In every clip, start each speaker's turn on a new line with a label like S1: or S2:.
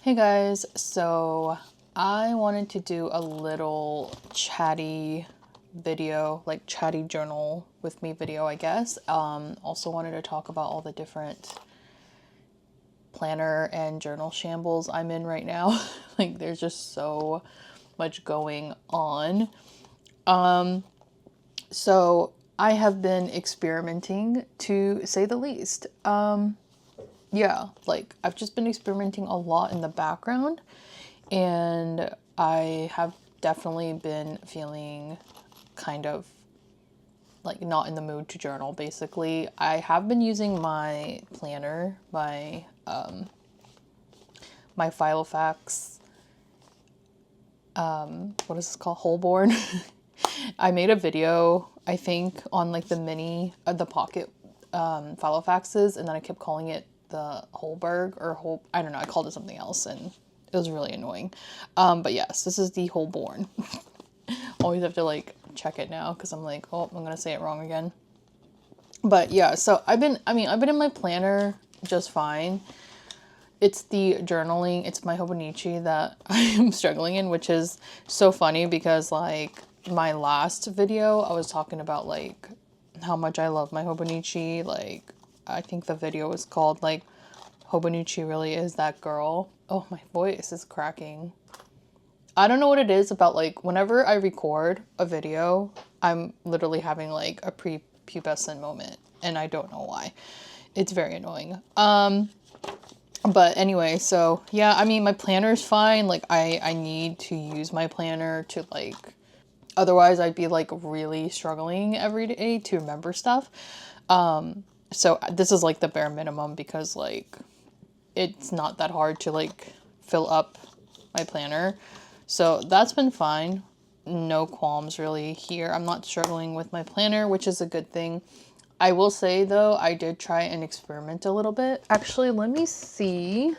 S1: Hey guys, so I wanted to do a little chatty video, like chatty journal with me video, I guess. Also wanted to talk about all the different planner and journal shambles I'm in right now. Like there's just so much going on. So I have been experimenting, to say the least. Yeah, like I've just been experimenting a lot in the background, and I have definitely been feeling kind of like not in the mood to journal. Basically, I have been using my planner, my Filofax, what is this called, Holborn. I made a video, I think, on like the mini, the pocket Filofaxes, and then I kept calling it the Holberg or I don't know, I called it something else and it was really annoying. But yes, this is the Holborn. Always have to like check it now because I'm like, oh, I'm gonna say it wrong again. But yeah, so I've been in my planner just fine. It's the journaling, it's my hobonichi that I am struggling in, which is so funny because like my last video, I was talking about like how much I love my hobonichi. Like I think the video was called like Hobonichi Really Is That Girl. Oh, my voice is cracking. I don't know what it is about like whenever I record a video, I'm literally having like a prepubescent moment and I don't know why. It's very annoying. But anyway, so yeah, I mean my planner's fine. Like I need to use my planner to like, otherwise I'd be like really struggling every day to remember stuff. So this is like the bare minimum because like it's not that hard to like fill up my planner. So that's been fine. No qualms really here. I'm not struggling with my planner, which is a good thing. I will say though, I did try and experiment a little bit. Actually, let me see.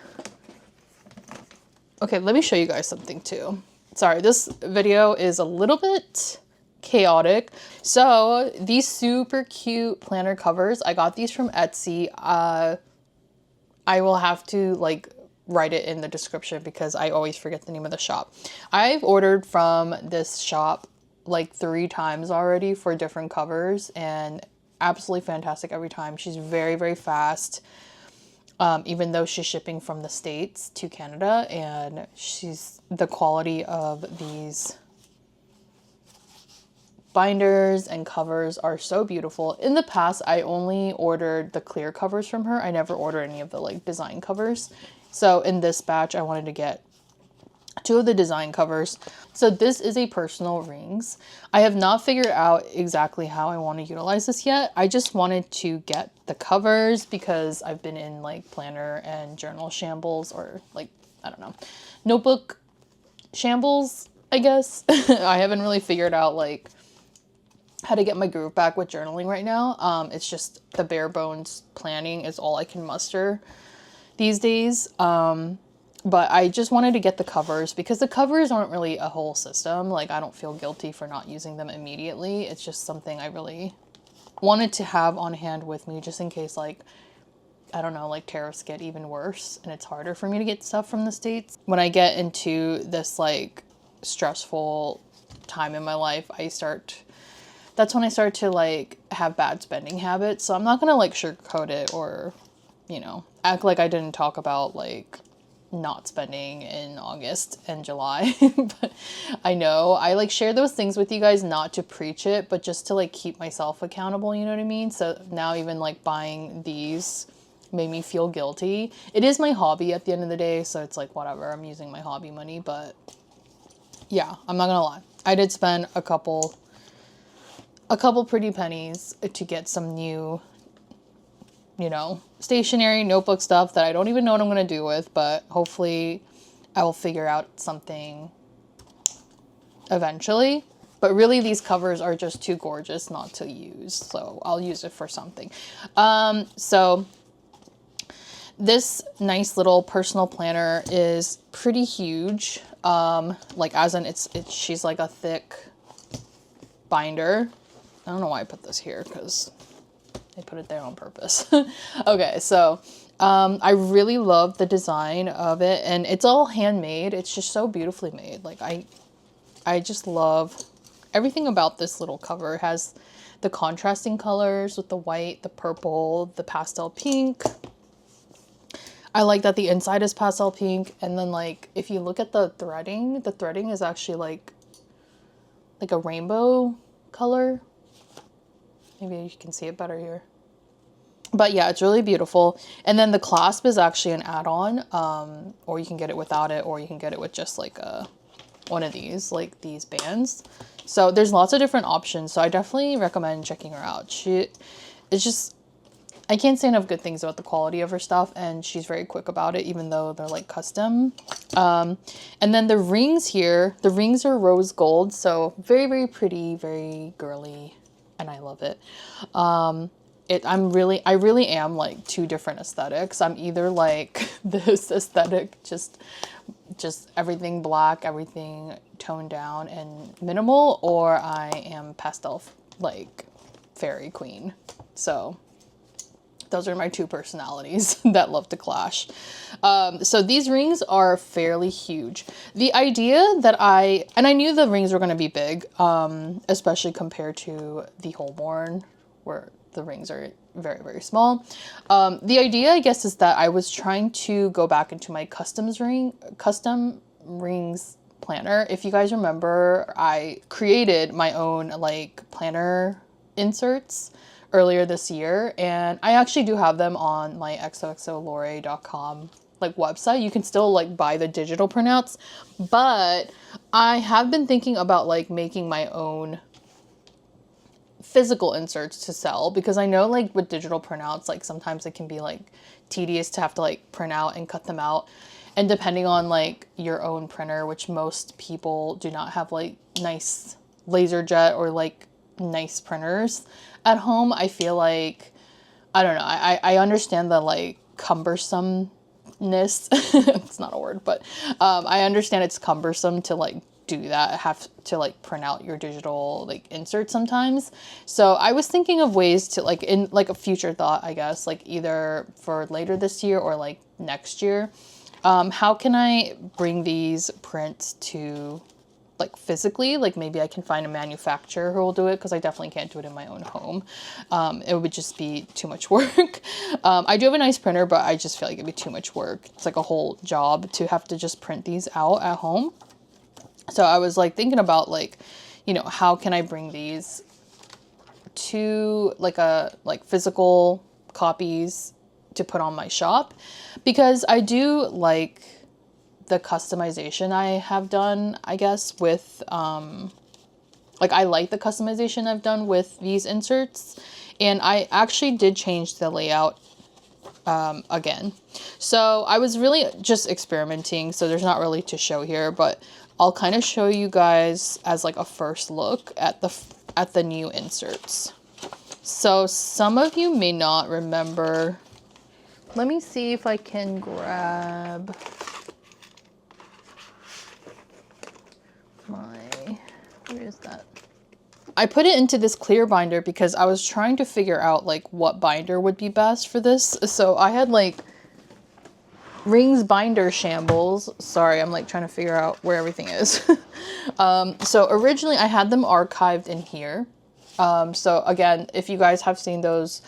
S1: Okay, let me show you guys something too. Sorry, this video is a little bit chaotic. So these super cute planner covers, I got these from Etsy. I will have to like write it in the description because I always forget the name of the shop. I've ordered from this shop like 3 times already for different covers and absolutely fantastic every time. She's very, very fast. Even though she's shipping from the States to Canada, and the quality of these binders and covers are so beautiful. In the past, I only ordered the clear covers from her. I never ordered any of the like design covers. So in this batch, I wanted to get 2 of the design covers. So this is a personal rings. I have not figured out exactly how I want to utilize this yet. I just wanted to get the covers because I've been in like planner and journal shambles, or like, I don't know, notebook shambles, I guess. I haven't really figured out like how to get my groove back with journaling right now. It's just the bare bones planning is all I can muster these days. But I just wanted to get the covers because the covers aren't really a whole system. Like I don't feel guilty for not using them immediately. It's just something I really wanted to have on hand with me just in case like, I don't know, like tariffs get even worse and it's harder for me to get stuff from the States. When I get into this like stressful time in my life, that's when I start to like have bad spending habits. So I'm not gonna like sugarcoat it or, you know, act like I didn't talk about like not spending in August and July. But I know I like share those things with you guys not to preach it, but just to like keep myself accountable, you know what I mean? So now even like buying these made me feel guilty. It is my hobby at the end of the day, so it's like whatever, I'm using my hobby money. But yeah, I'm not gonna lie, I did spend a couple pretty pennies to get some new, you know, stationery, notebook stuff that I don't even know what I'm going to do with, but hopefully I will figure out something eventually. But really these covers are just too gorgeous not to use, so I'll use it for something. So this nice little personal planner is pretty huge. Like as in she's like a thick binder. I don't know why I put this here because I put it there on purpose. Okay, so I really love the design of it, and it's all handmade. It's just so beautifully made. Like I just love everything about this little cover. It has the contrasting colors with the white, the purple, the pastel pink. I like that the inside is pastel pink, and then like if you look at the threading is actually like a rainbow color. Maybe you can see it better here. But yeah, it's really beautiful. And then the clasp is actually an add-on, or you can get it without it, or you can get it with just like one of these, like these bands. So there's lots of different options. So I definitely recommend checking her out. It's just, I can't say enough good things about the quality of her stuff, and she's very quick about it, even though they're like custom. And then the rings here, the rings are rose gold, so very, very pretty, very girly, and I love it. I really am like two different aesthetics. I'm either like this aesthetic, just everything black, everything toned down and minimal, or I am pastel, like fairy queen. So those are my two personalities that love to clash. So these rings are fairly huge. The idea that I knew the rings were going to be big, especially compared to the Holborn, where the rings are very, very small. The idea, I guess, is that I was trying to go back into my custom rings planner. If you guys remember, I created my own like planner inserts earlier this year, and I actually do have them on my xoxolore.com like website. You can still like buy the digital printouts, but I have been thinking about like making my own physical inserts to sell, because I know like with digital printouts, like sometimes it can be like tedious to have to like print out and cut them out, and depending on like your own printer, which most people do not have like nice LaserJet or like nice printers at home, I feel like, I don't know, I understand the like cumbersomeness, it's not a word, but I understand it's cumbersome to like do that, have to like print out your digital like insert sometimes. So I was thinking of ways to like, in like a future thought, I guess, like either for later this year or like next year, how can I bring these prints to like physically, like maybe I can find a manufacturer who will do it, because I definitely can't do it in my own home. It would just be too much work. I do have a nice printer, but I just feel like it'd be too much work. It's like a whole job to have to just print these out at home. So I was like thinking about like, you know, how can I bring these to like physical copies to put on my shop, because I do like the customization I have done, I guess, with like I like the customization I've done with these inserts, and I actually did change the layout again. So I was really just experimenting, so there's not really to show here, but I'll kind of show you guys as like a first look at the new inserts. So some of you may not remember. Let me see if I can grab where is that? I put it into this clear binder because I was trying to figure out like what binder would be best for this. So I had like rings binder shambles. Sorry, I'm like trying to figure out where everything is. So originally I had them archived in here. So again, if you guys have seen those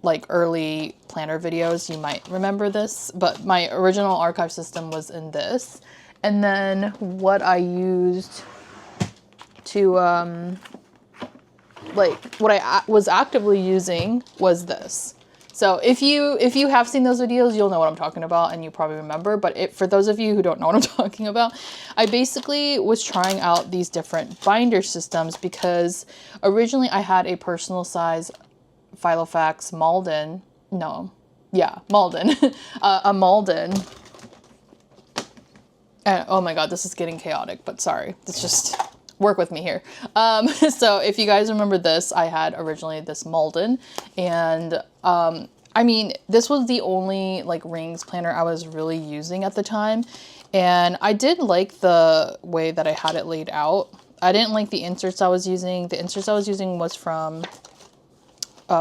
S1: like early planner videos, you might remember this, but my original archive system was in this. And then what I used to, like what I was actively using was this. So if you have seen those videos, you'll know what I'm talking about, and you probably remember, but for those of you who don't know what I'm talking about, I basically was trying out these different binder systems, because originally I had a personal size Filofax Malden, Malden, a Malden. And, oh my god, this is getting chaotic, but sorry, it's just, work with me here. So if you guys remember this, I had originally this Malden, and I mean, this was the only like rings planner I was really using at the time, and I did like the way that I had it laid out. I didn't like the inserts I was using. The inserts I was using was from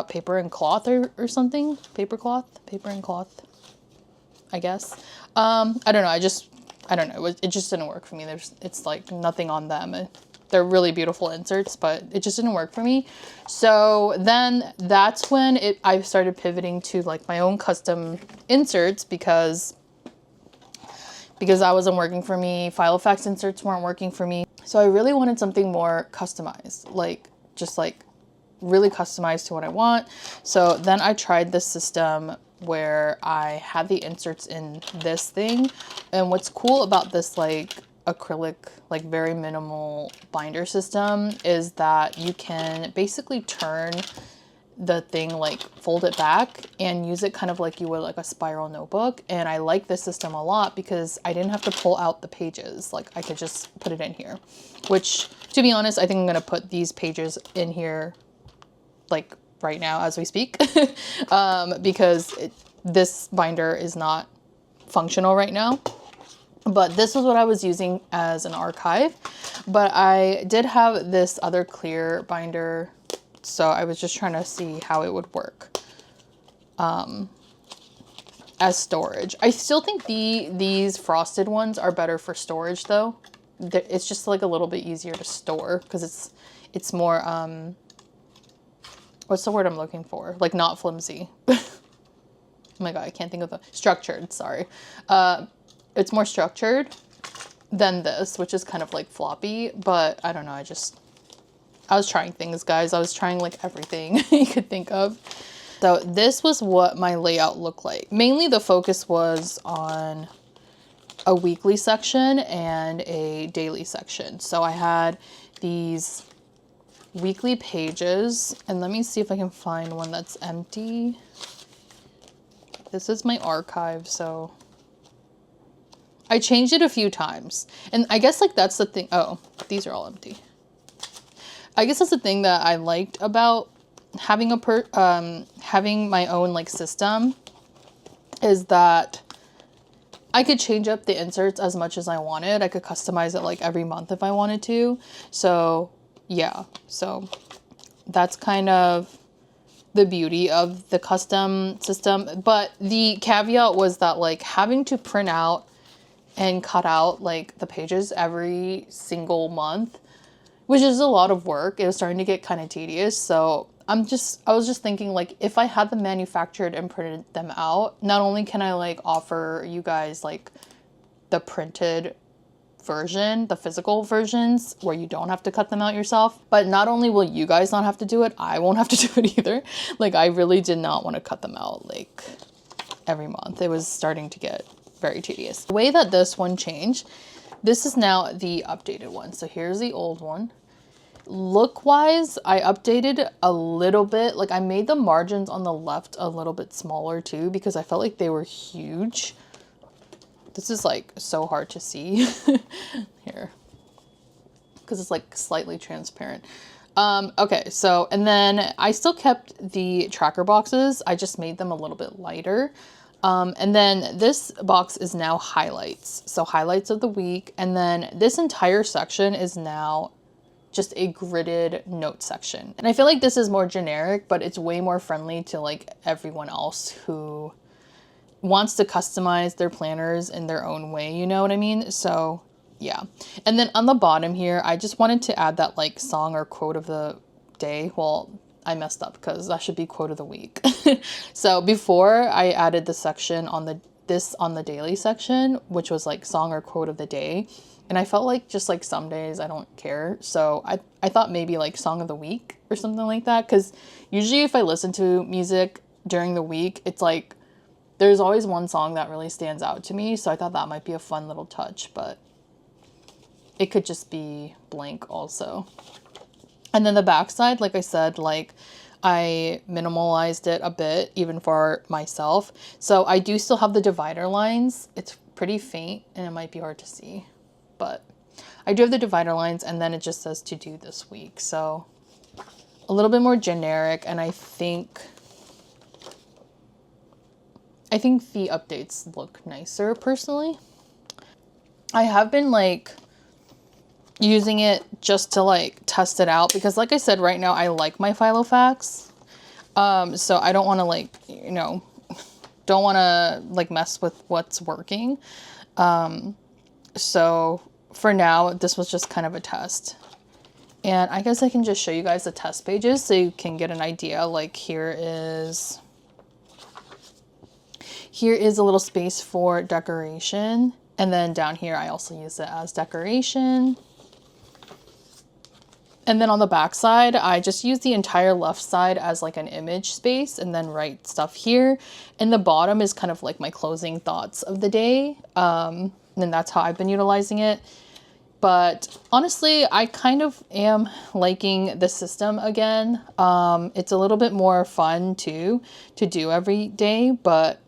S1: paper and cloth or something. Paper and cloth, I guess. I don't know. I don't know. It just didn't work for me. It's like nothing on them. They're really beautiful inserts, but it just didn't work for me. So then that's when I started pivoting to like my own custom inserts because that wasn't working for me. Filofax inserts weren't working for me. So I really wanted something more customized, like just like really customized to what I want. So then I tried this system where I had the inserts in this thing. And what's cool about this like acrylic, like very minimal binder system is that you can basically turn the thing, like fold it back and use it kind of like you would like a spiral notebook. And I like this system a lot because I didn't have to pull out the pages. Like I could just put it in here, which to be honest, I think I'm going to put these pages in here like right now as we speak, because this binder is not functional right now. But this is what I was using as an archive. But I did have this other clear binder, so I was just trying to see how it would work as storage. I still think these frosted ones are better for storage though. It's just like a little bit easier to store because it's more, what's the word I'm looking for? Like not flimsy. Oh my God, I can't think of structured, sorry. It's more structured than this, which is kind of like floppy, but I don't know. I was trying things, guys. I was trying like everything you could think of. So this was what my layout looked like. Mainly the focus was on a weekly section and a daily section. So I had these weekly pages, and let me see if I can find one that's empty. This is my archive, so I changed it a few times. And I guess like that's the thing. Oh, these are all empty. I guess that's the thing that I liked about having having my own like system is that I could change up the inserts as much as I wanted. I could customize it like every month if I wanted to. So yeah, so that's kind of the beauty of the custom system. But the caveat was that like having to print out and cut out like the pages every single month, which is a lot of work. It was starting to get kind of tedious. So I was just thinking like if I had them manufactured and printed them out, not only can I like offer you guys like the printed version, the physical versions where you don't have to cut them out yourself, but not only will you guys not have to do it, I won't have to do it either. Like I really did not want to cut them out like every month. It was starting to get very tedious. The way that this one changed, this is now the updated one. So here's the old one. Look wise, I updated a little bit. Like I made the margins on the left a little bit smaller too, because I felt like they were huge. This is like so hard to see here because it's like slightly transparent. Okay, so, and then I still kept the tracker boxes. I just made them a little bit lighter. And then this box is now highlights. So highlights of the week. And then this entire section is now just a gridded note section. And I feel like this is more generic, but it's way more friendly to like everyone else who wants to customize their planners in their own way. You know what I mean? So yeah. And then on the bottom here, I just wanted to add that like song or quote of the day. Well, I messed up because that should be quote of the week. So before I added the section on the daily section, which was like song or quote of the day. And I felt like just like some days I don't care. So I thought maybe like song of the week or something like that. Cause usually if I listen to music during the week, it's like, there's always one song that really stands out to me. So I thought that might be a fun little touch, but it could just be blank also. And then the backside, like I said, like I minimalized it a bit even for myself. So I do still have the divider lines. It's pretty faint and it might be hard to see, but I do have the divider lines, and then it just says to do this week. So a little bit more generic. And I think the updates look nicer personally. I have been like using it just to like test it out because like I said, right now I like my Filofax. So I don't want to like, you know, don't want to like mess with what's working. So for now, this was just kind of a test. And I guess I can just show you guys the test pages so you can get an idea. Like here is a little space for decoration. And then down here, I also use it as decoration. And then on the back side, I just use the entire left side as like an image space and then write stuff here. And the bottom is kind of like my closing thoughts of the day. And that's how I've been utilizing it. But honestly, I kind of am liking the system again. It's a little bit more fun too to do every day, but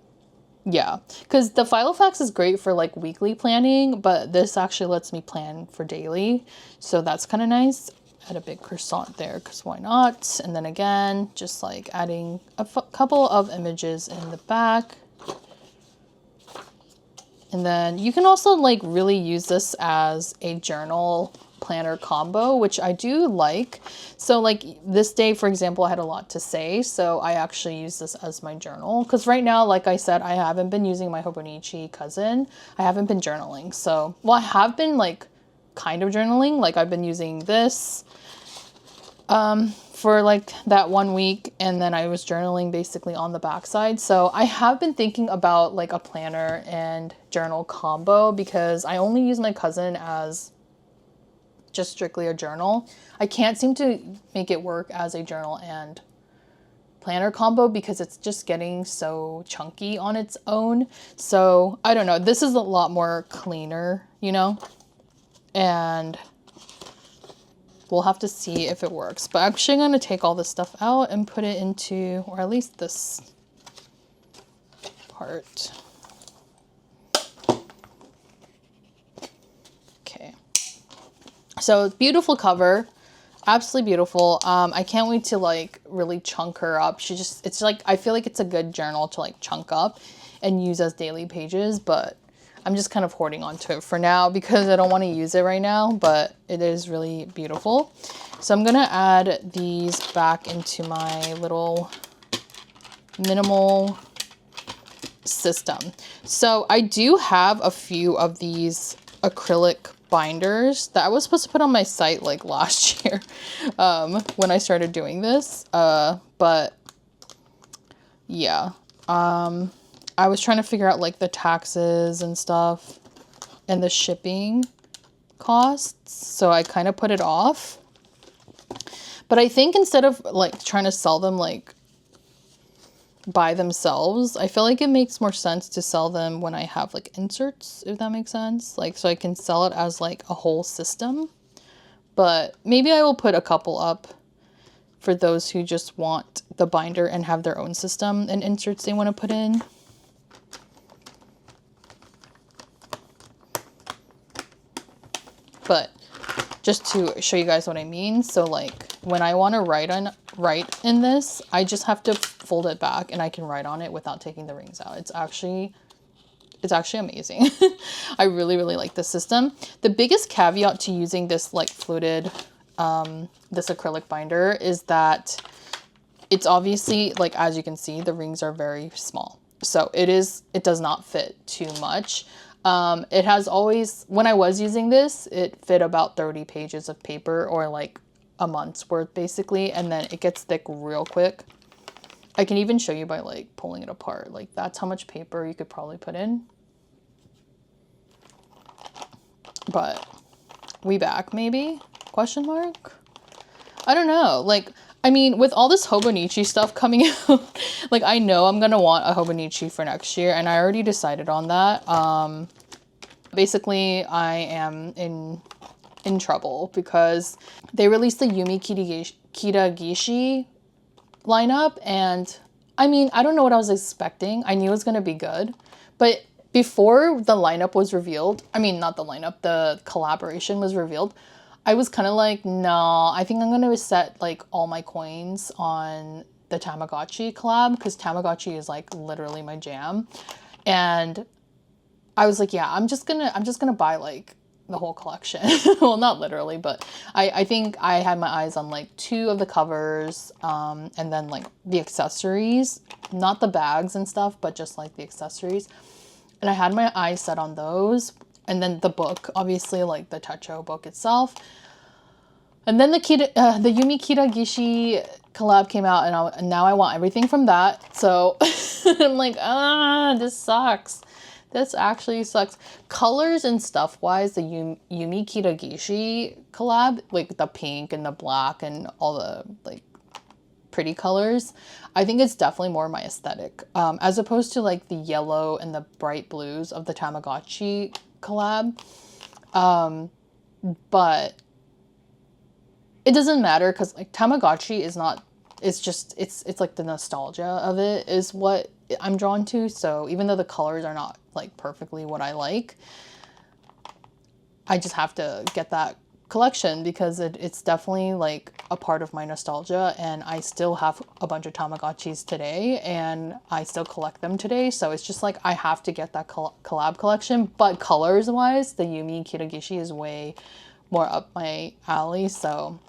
S1: yeah, because the Filofax is great for like weekly planning, but this actually lets me plan for daily. So that's kind of nice. Add a big croissant there because why not? And then again, just like adding a couple of images in the back. And then you can also like really use this as a journal planner combo, which I do like. So like this day, for example, I had a lot to say. So I actually use this as my journal because right now, like I said, I haven't been using my hobonichi cousin. I haven't been journaling. So, well, I have been like kind of journaling. Like I've been using this for like that 1 week, and then I was journaling basically on the backside. So I have been thinking about like a planner and journal combo because I only use my cousin as just strictly a journal. I can't seem to make it work as a journal and planner combo because it's just getting so chunky on its own. So I don't know, this is a lot more cleaner, you know, and we'll have to see if it works. But actually I'm going to take all this stuff out and put it into, or at least this part. Okay. So beautiful cover. Absolutely beautiful. I can't wait to like really chunk her up. It's like, I feel like it's a good journal to like chunk up and use as daily pages, but I'm just kind of hoarding onto it for now because I don't want to use it right now, but it is really beautiful. So I'm going to add these back into my little minimal system. So I do have a few of these acrylic binders that I was supposed to put on my site like last year when I started doing this. But yeah, I was trying to figure out like the taxes and stuff and the shipping costs. So I kind of put it off. But I think instead of like trying to sell them like by themselves, I feel like it makes more sense to sell them when I have like inserts, if that makes sense. Like, so I can sell it as like a whole system. But maybe I will put a couple up for those who just want the binder and have their own system and inserts they want to put in. But just to show you guys what I mean. So like when I want to write in this, I just have to fold it back and I can write on it without taking the rings out. It's actually amazing. I really, really like this system. The biggest caveat to using this like fluted, this acrylic binder is that it's obviously like, as you can see, the rings are very small. So it does not fit too much. It has always, when I was using this, it fit about 30 pages of paper or like a month's worth basically. And then it gets thick real quick. I can even show you by like pulling it apart. Like that's how much paper you could probably put in. But we back maybe? Question mark? I don't know. Like, I mean, with all this hobonichi stuff coming out, like I know I'm gonna want a hobonichi for next year, and I already decided on that. Basically, I am in trouble because they released the Yumi Kitagishi lineup, and I mean, I don't know what I was expecting. I knew it was gonna be good, but before the lineup was revealed, I mean, not the lineup, the collaboration was revealed, I was kind of like, no, I think I'm going to set like all my coins on the Tamagotchi collab because Tamagotchi is like literally my jam. And I was like, yeah, I'm just gonna buy like the whole collection. Well, not literally, but I think I had my eyes on like 2 of the covers, and then like the accessories, not the bags and stuff, but just like the accessories. And I had my eyes set on those. And then the book, obviously, like the Techo book itself. And then the Yumi Kiragishi collab came out, and now I want everything from that. So I'm like, this sucks. This actually sucks. Colors and stuff wise, the Yumi Kiragishi collab, like the pink and the black and all the like pretty colors, I think it's definitely more my aesthetic, as opposed to like the yellow and the bright blues of the Tamagotchi collab. But it doesn't matter, because like Tamagotchi is not, it's like the nostalgia of it is what I'm drawn to. So even though the colors are not like perfectly what I like, I just have to get that collection because it's definitely like a part of my nostalgia, and I still have a bunch of Tamagotchis today and I still collect them today. So it's just like I have to get that collab collection. But colors wise, the Yumi Kiragishi is way more up my alley. So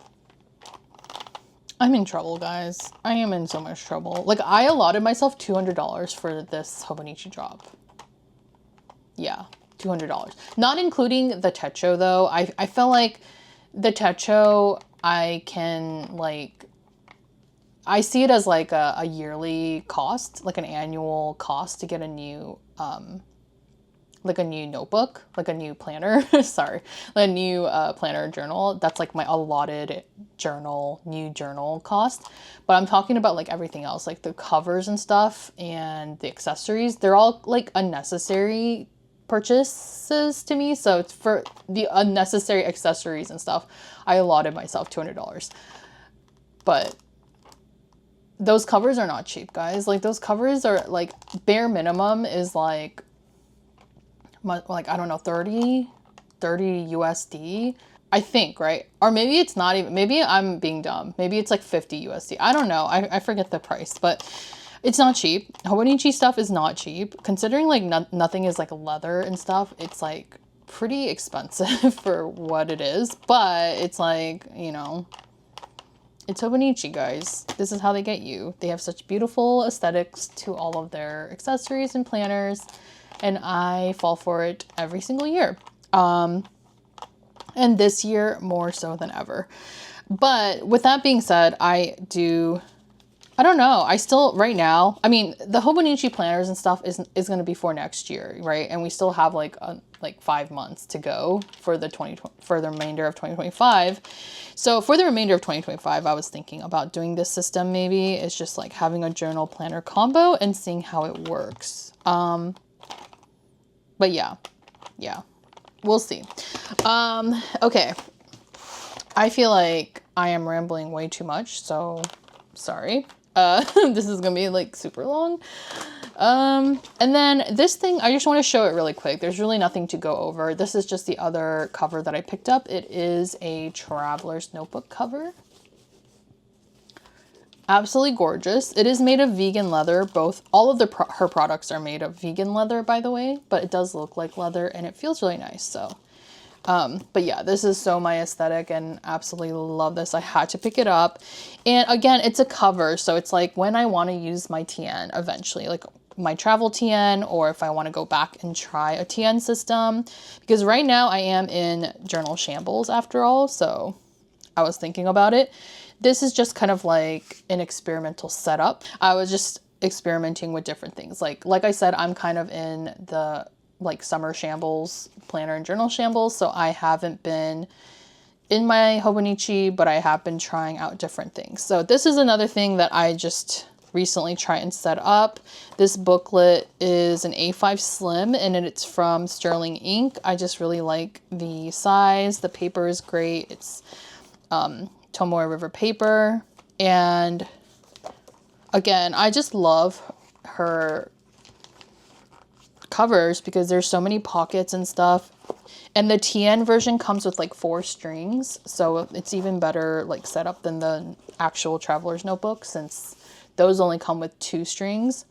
S1: I'm in trouble, guys. I am in so much trouble. Like, I allotted myself $200 for this hobonichi drop. Yeah, $200. Not including the Techo, though. I feel like the Techo, I can, like, I see it as, like, a yearly cost, like an annual cost to get a new, like a new notebook, like a new planner, sorry, a new planner journal. That's like my allotted journal, new journal cost. But I'm talking about like everything else, like the covers and stuff and the accessories. They're all like unnecessary purchases to me. So it's for the unnecessary accessories and stuff, I allotted myself $200. But those covers are not cheap, guys. Like those covers are like bare minimum is like I don't know, 30 USD, I think, right? Or maybe it's not even, maybe I'm being dumb. Maybe it's like 50 USD. I don't know. I forget the price, but it's not cheap. Hobonichi stuff is not cheap. Considering like nothing is like leather and stuff, it's like pretty expensive for what it is. But it's like, you know, it's Hobonichi, guys. This is how they get you. They have such beautiful aesthetics to all of their accessories and planners. And I fall for it every single year. And this year more so than ever. But with that being said, I don't know. I still, right now, I mean, the Hobonichi planners and stuff is going to be for next year, right? And we still have like 5 months to go for the remainder of 2025. So for the remainder of 2025, I was thinking about doing this system. Maybe it's just like having a journal planner combo and seeing how it works. But yeah, we'll see. Okay. I feel like I am rambling way too much, so sorry. This is gonna be like super long. And then this thing, I just want to show it really quick. There's really nothing to go over. This is just the other cover that I picked up. It is a traveler's notebook cover. Absolutely gorgeous. It is made of vegan leather. All of her products are made of vegan leather, by the way, but it does look like leather and it feels really nice. So, but yeah, this is so my aesthetic and absolutely love this. I had to pick it up. And again, it's a cover. So it's like when I want to use my TN eventually, like my travel TN, or if I want to go back and try a TN system, because right now I am in journal shambles after all. So I was thinking about it. This is just kind of like an experimental setup. I was just experimenting with different things. Like I said, I'm kind of in the like summer shambles, planner and journal shambles. So I haven't been in my Hobonichi, but I have been trying out different things. So this is another thing that I just recently tried and set up. This booklet is an A5 Slim and it's from Sterling Ink. I just really like the size. The paper is great. It's Tomoe River paper. And again, I just love her covers because there's so many pockets and stuff. And the TN version comes with like 4 strings. So it's even better like setup than the actual traveler's notebook, since those only come with 2 strings.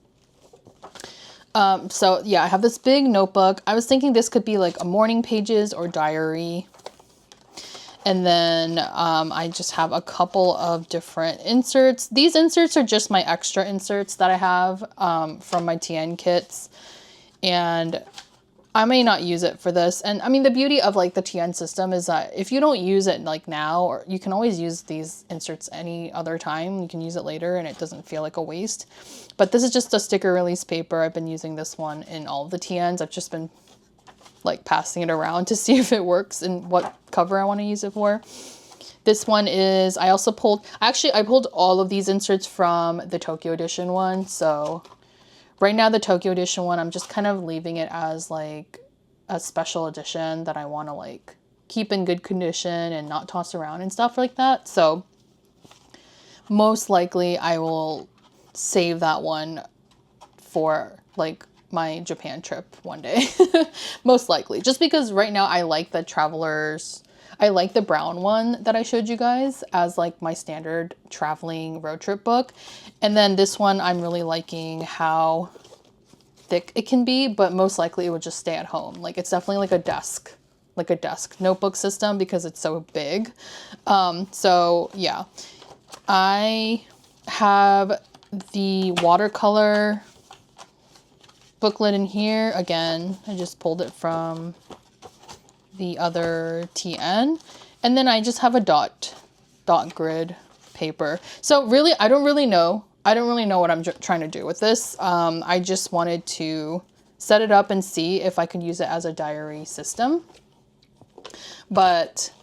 S1: So yeah, I have this big notebook. I was thinking this could be like a morning pages or diary. And then I just have a couple of different inserts. These inserts are just my extra inserts that I have from my TN kits. And I may not use it for this. And I mean, the beauty of like the TN system is that if you don't use it like now, or you can always use these inserts any other time. You can use it later and it doesn't feel like a waste. But this is just a sticker release paper. I've been using this one in all of the TNs. I've just been like passing it around to see if it works and what cover I want to use it for. This one is, I pulled all of these inserts from the Tokyo edition one. So right now, the Tokyo edition one, I'm just kind of leaving it as like a special edition that I want to like keep in good condition and not toss around and stuff like that. So most likely I will save that one for like my Japan trip one day. Most likely. Just because right now I like the Travelers. I like the brown one that I showed you guys as like my standard traveling road trip book. And then this one, I'm really liking how thick it can be, but most likely it would just stay at home. Like it's definitely like a desk notebook system because it's so big. So yeah, I have the watercolor booklet in here. Again, I just pulled it from the other TN. And then I just have a dot grid paper. So really, I don't really know what I'm trying to do with this. I just wanted to set it up and see if I could use it as a diary system. But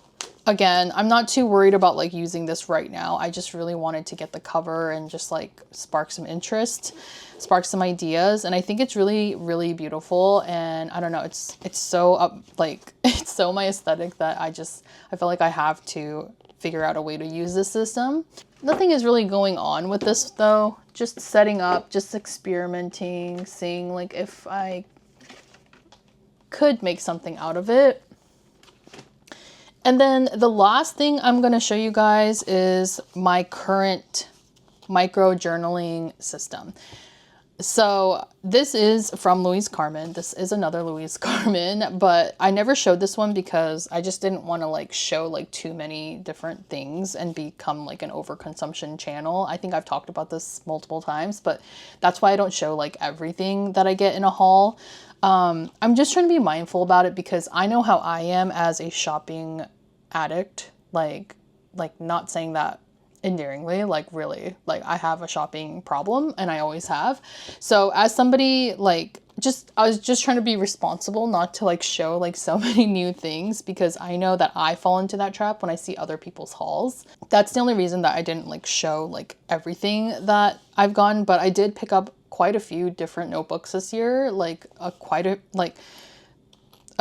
S1: again, I'm not too worried about like using this right now. I just really wanted to get the cover and just like spark some interest, spark some ideas. And I think it's really, really beautiful. And I don't know, it's so it's so my aesthetic that I feel like I have to figure out a way to use this system. Nothing is really going on with this though. Just setting up, just experimenting, seeing like if I could make something out of it. And then the last thing I'm going to show you guys is my current micro journaling system. So this is from Louise Carmen. This is another Louise Carmen, but I never showed this one because I just didn't want to like show like too many different things and become like an overconsumption channel. I think I've talked about this multiple times, but that's why I don't show like everything that I get in a haul. I'm just trying to be mindful about it because I know how I am as a shopping addict, like not saying that endearingly, like really, like I have a shopping problem and I always have. So as somebody like I was just trying to be responsible not to like show like so many new things because I know that I fall into that trap when I see other people's hauls. That's the only reason that I didn't like show like everything that I've gotten, but I did pick up quite a few different notebooks this year, like a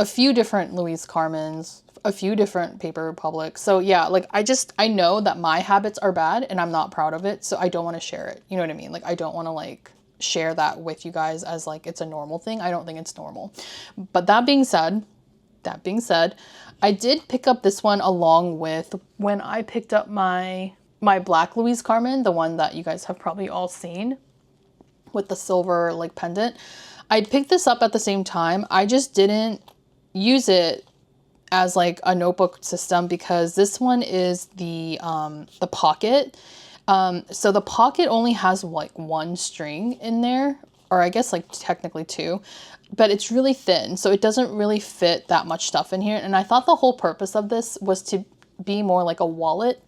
S1: few different Louise Carmens, a few different Paper Republics. So yeah, like I know that my habits are bad and I'm not proud of it. So I don't want to share it. You know what I mean? Like I don't want to like share that with you guys as like it's a normal thing. I don't think it's normal. But that being said, I did pick up this one along with when I picked up my black Louise Carmen, the one that you guys have probably all seen with the silver like pendant. I picked this up at the same time. I just didn't use it as like a notebook system because this one is the pocket. So the pocket only has like one string in there, or I guess like technically two, but it's really thin. So it doesn't really fit that much stuff in here. And I thought the whole purpose of this was to be more like a wallet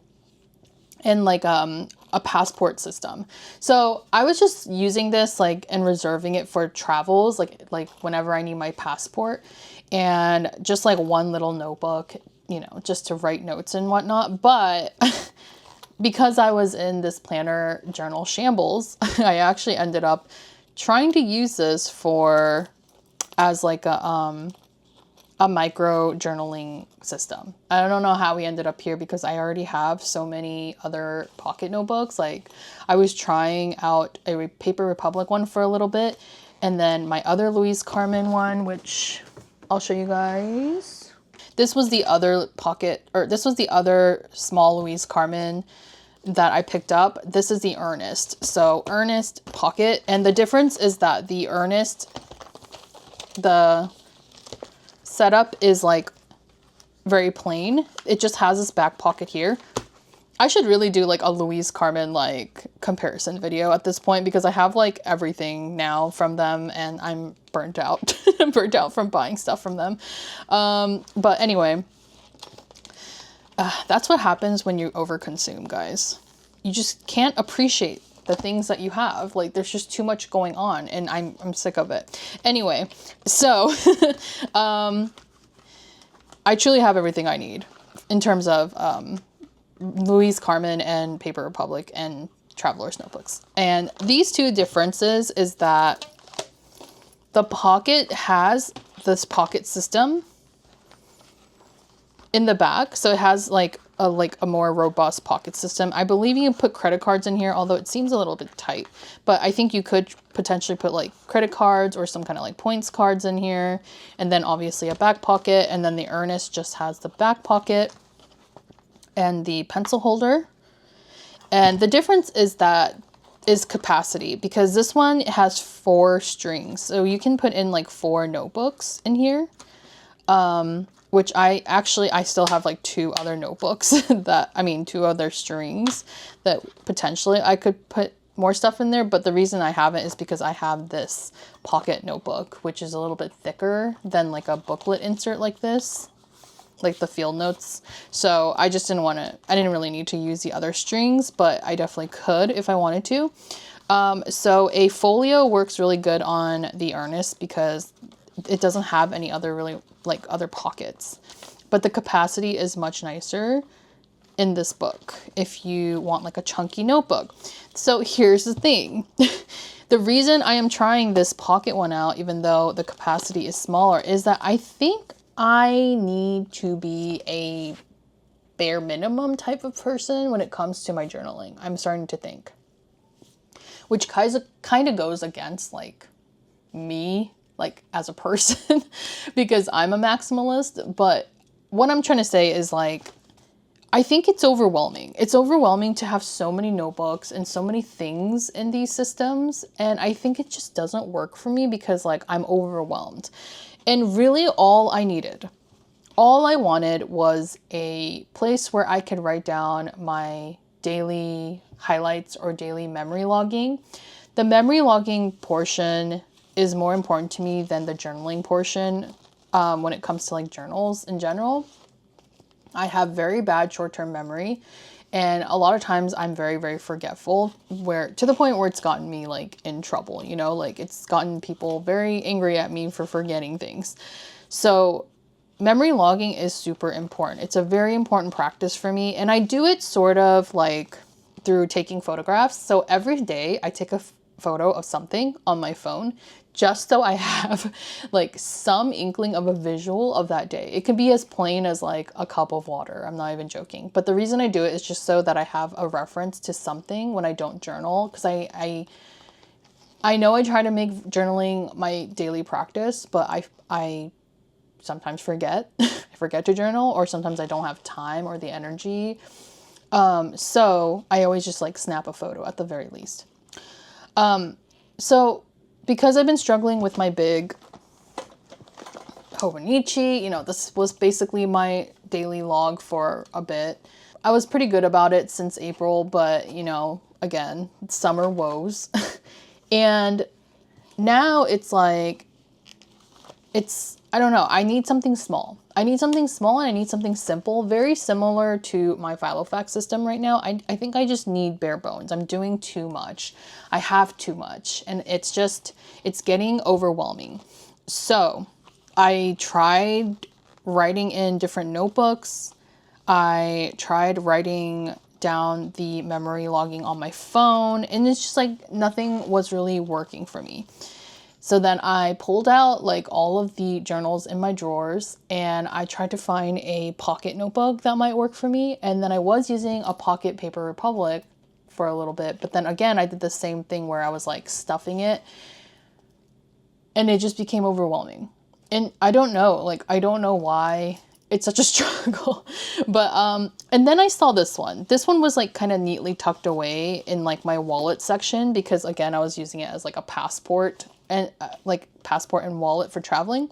S1: and like a passport system. So I was just using this like and reserving it for travels, like whenever I need my passport, and just like one little notebook, you know, just to write notes and whatnot. But because I was in this planner journal shambles, I actually ended up trying to use this as like a micro journaling system. I don't know how we ended up here because I already have so many other pocket notebooks. Like I was trying out a Paper Republic one for a little bit, and then my other Louise Carmen one, which I'll show you guys. This was the other small Louise Carmen that I picked up. This is the Earnest. So Earnest pocket. And the difference is that the Earnest, the setup is like very plain. It just has this back pocket here. I should really do like a Louise Carmen like comparison video at this point, because I have like everything now from them and I'm burnt out. I'm burnt out from buying stuff from them. But anyway, that's what happens when you overconsume, guys. You just can't appreciate the things that you have. Like, there's just too much going on and I'm sick of it. Anyway, so I truly have everything I need in terms of Louise Carmen and Paper Republic and Traveler's Notebooks. And these two differences is that the pocket has this pocket system in the back. So it has like a more robust pocket system. I believe you can put credit cards in here, although it seems a little bit tight. But I think you could potentially put like credit cards or some kind of like points cards in here. And then obviously a back pocket. And then the Earnest just has the back pocket and the pencil holder. And the difference is capacity, because this one has 4 strings. So you can put in like 4 notebooks in here. Which I still have like 2 other notebooks 2 other strings that potentially I could put more stuff in there. But the reason I haven't is because I have this pocket notebook, which is a little bit thicker than like a booklet insert like this, like the field notes. So I just didn't really need to use the other strings, but I definitely could if I wanted to. So a folio works really good on the Earnest because it doesn't have any other really like other pockets, but the capacity is much nicer in this book if you want like a chunky notebook. So here's the thing. The reason I am trying this pocket one out, even though the capacity is smaller, is that I think I need to be a bare minimum type of person when it comes to my journaling. I'm starting to think, which kind of goes against like me, like as a person, because I'm a maximalist. But what I'm trying to say is like, I think it's overwhelming. It's overwhelming to have so many notebooks and so many things in these systems. And I think it just doesn't work for me because like I'm overwhelmed. And really all I wanted was a place where I could write down my daily highlights or daily memory logging. The memory logging portion is more important to me than the journaling portion when it comes to like journals in general. I have very bad short-term memory, and a lot of times I'm very, very forgetful, to the point where it's gotten me like in trouble, you know, like it's gotten people very angry at me for forgetting things. So memory logging is super important. It's a very important practice for me, and I do it sort of like through taking photographs. So every day I take a photo of something on my phone, just so I have like some inkling of a visual of that day. It can be as plain as like a cup of water. I'm not even joking. But the reason I do it is just so that I have a reference to something when I don't journal. Because I know I try to make journaling my daily practice, but I sometimes forget. I forget to journal, or sometimes I don't have time or the energy. So I always just like snap a photo at the very least. So because I've been struggling with my big hobonichi, you know, this was basically my daily log for a bit. I was pretty good about it since April, but you know, again, summer woes. And now it's like, I don't know, I need something small. I need something small and I need something simple, very similar to my Filofax system right now. I think I just need bare bones. I'm doing too much. I have too much, and it's getting overwhelming. So I tried writing in different notebooks. I tried writing down the memory logging on my phone, and it's just like nothing was really working for me. So then I pulled out like all of the journals in my drawers, and I tried to find a pocket notebook that might work for me. And then I was using a pocket Paper Republic for a little bit, but then again, I did the same thing where I was like stuffing it, and it just became overwhelming. And I don't know why it's such a struggle. But and then I saw this one. This one was like kind of neatly tucked away in like my wallet section, because again, I was using it as like a passport and passport and wallet for traveling.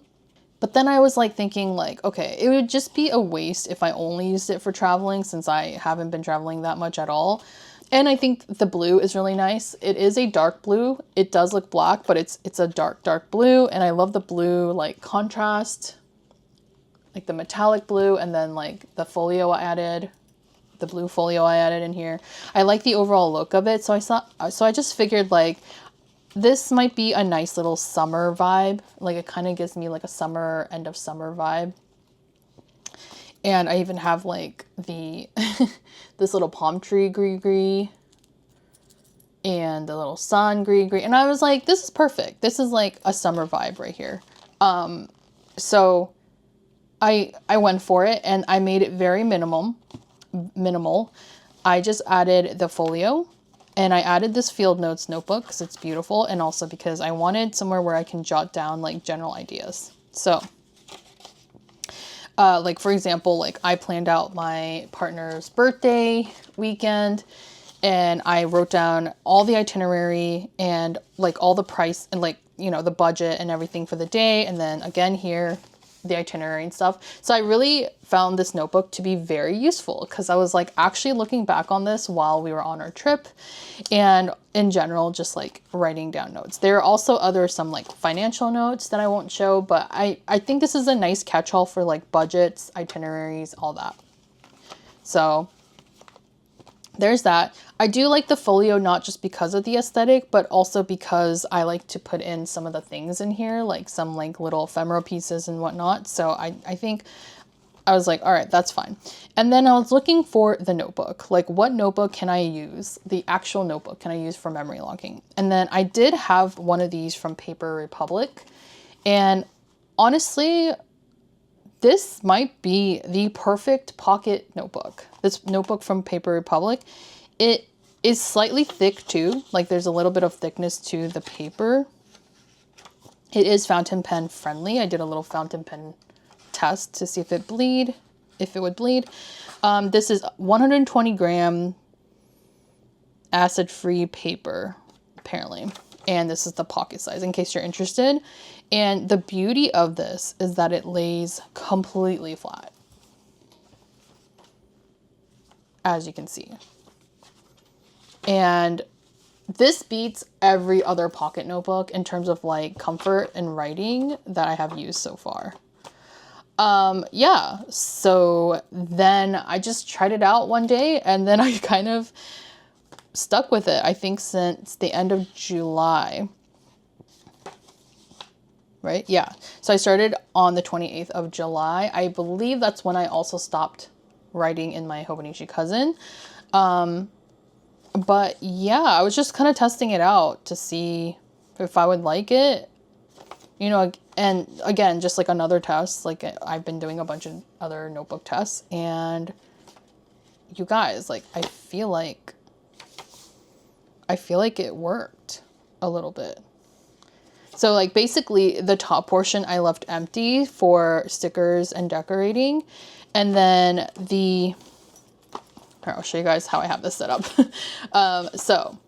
S1: But then I was like thinking like, okay, it would just be a waste if I only used it for traveling, since I haven't been traveling that much at all. And I think the blue is really nice. It is a dark blue. It does look black, but it's a dark blue. And I love the blue like contrast, like the metallic blue, and then like the folio I added, the blue folio I added in here. I like the overall look of it. So I just figured like, this might be a nice little summer vibe. Like it kind of gives me like a summer, end of summer vibe. And I even have like the, this little palm tree gris and the little sun gris. And I was like, this is perfect. This is like a summer vibe right here. So I went for it and I made it very minimal. I just added the folio. And I added this field notes notebook because it's beautiful, and also because I wanted somewhere where I can jot down like general ideas. So like for example, like I planned out my partner's birthday weekend, and I wrote down all the itinerary and like all the price and like, you know, the budget and everything for the day. And then again here, the itinerary and stuff. So I really found this notebook to be very useful, because I was like actually looking back on this while we were on our trip, and in general just like writing down notes. There are also some like financial notes that I won't show, but I think this is a nice catch-all for like budgets, itineraries, all that. So there's that. I do like the folio, not just because of the aesthetic, but also because I like to put in some of the things in here, like some like little ephemera pieces and whatnot. So I think I was like, all right, that's fine. And then I was looking for the notebook, like what notebook can I use? The actual notebook can I use for memory logging? And then I did have one of these from Paper Republic, and honestly, this might be the perfect pocket notebook. This notebook from Paper Republic, it is slightly thick too. Like there's a little bit of thickness to the paper. It is fountain pen friendly. I did a little fountain pen test to see if it would bleed. This is 120 gram acid-free paper, apparently. And this is the pocket size in case you're interested. And the beauty of this is that it lays completely flat, as you can see. And this beats every other pocket notebook in terms of like comfort and writing that I have used so far. Yeah, so then I just tried it out one day, and then I kind of stuck with it, I think since the end of July. Right? Yeah. So I started on the 28th of July. I believe that's when I also stopped writing in my hobonichi cousin. But yeah, I was just kind of testing it out to see if I would like it, you know, and again, just like another test, like I've been doing a bunch of other notebook tests, and you guys, like, I feel like it worked a little bit. So like basically the top portion I left empty for stickers and decorating. And then here, I'll show you guys how I have this set up. So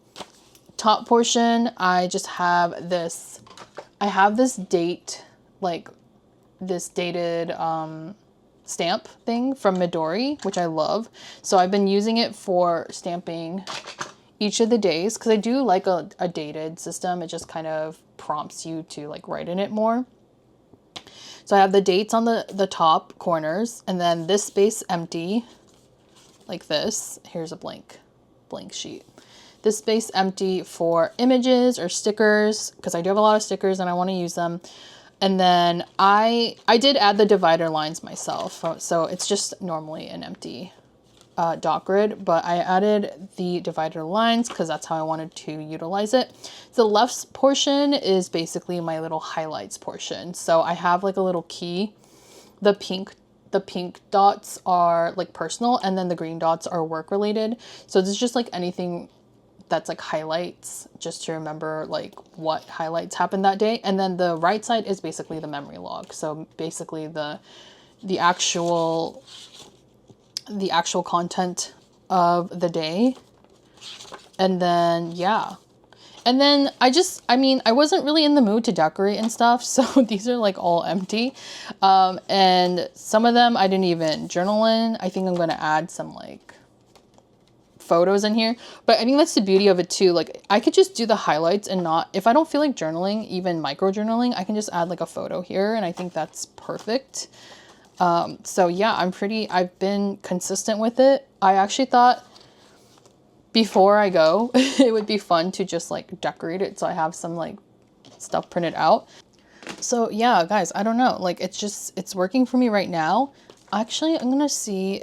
S1: top portion, I just have this, I have this date, like this dated stamp thing from Midori, which I love. So I've been using it for stamping each of the days, because I do like a dated system. It just kind of prompts you to like write in it more. So I have the dates on the top corners, and then this space empty like this. Here's a blank sheet. This space empty for images or stickers, because I do have a lot of stickers and I want to use them. And then I did add the divider lines myself, so it's just normally an empty dot grid, but I added the divider lines because that's how I wanted to utilize it. The left portion is basically my little highlights portion. So I have like a little key. The pink dots are like personal, and then the green dots are work related. So this is just like anything that's like highlights, just to remember like what highlights happened that day. And then the right side is basically the memory log. So basically the the actual content of the day. And then, yeah. And then I mean, I wasn't really in the mood to decorate and stuff. So these are like all empty. And some of them I didn't even journal in. I think I'm going to add some like photos in here. But I think that's the beauty of it too. Like I could just do the highlights and not, if I don't feel like journaling, even micro journaling, I can just add like a photo here. And I think that's perfect. So yeah, I've been consistent with it. I actually thought before I go, it would be fun to just like decorate it. So I have some like stuff printed out. So yeah, guys, I don't know. Like it's working for me right now. Actually, I'm going to see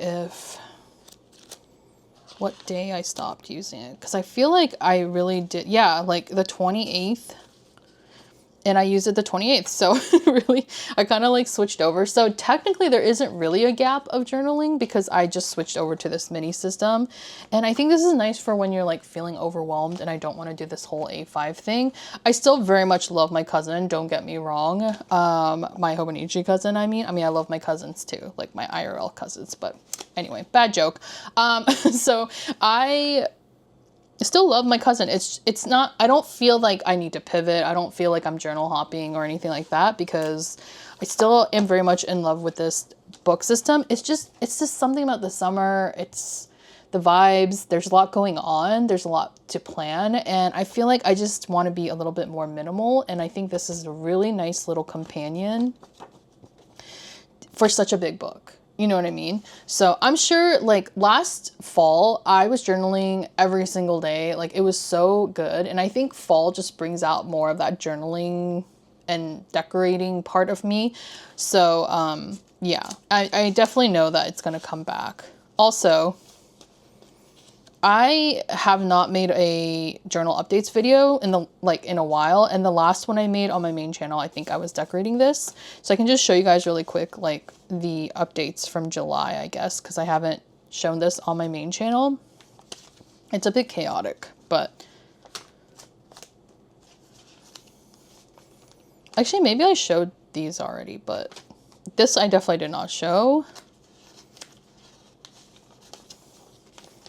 S1: what day I stopped using it. Cause I feel like I really did. Yeah. Like the 28th. And I used it the 28th. So really, I kind of like switched over. So technically there isn't really a gap of journaling because I just switched over to this mini system. And I think this is nice for when you're like feeling overwhelmed and I don't want to do this whole A5 thing. I still very much love my cousin. Don't get me wrong. My hobonichi cousin, I mean, I love my cousins too, like my IRL cousins, but anyway, bad joke. So I still love my cousin. It's not, I don't feel like I need to pivot. I don't feel like I'm journal hopping or anything like that because I still am very much in love with this book system. It's just something about the summer. It's the vibes. There's a lot going on. There's a lot to plan. And I feel like I just want to be a little bit more minimal. And I think this is a really nice little companion for such a big book. You know what I mean? So I'm sure like last fall, I was journaling every single day. Like it was so good. And I think fall just brings out more of that journaling and decorating part of me. So yeah, I definitely know that it's going to come back. Also, I have not made a journal updates video in a while, and the last one I made on my main channel, I think I was decorating this. So I can just show you guys really quick like the updates from July, I guess, because I haven't shown this on my main channel. It's a bit chaotic, but actually maybe I showed these already, but this I definitely did not show.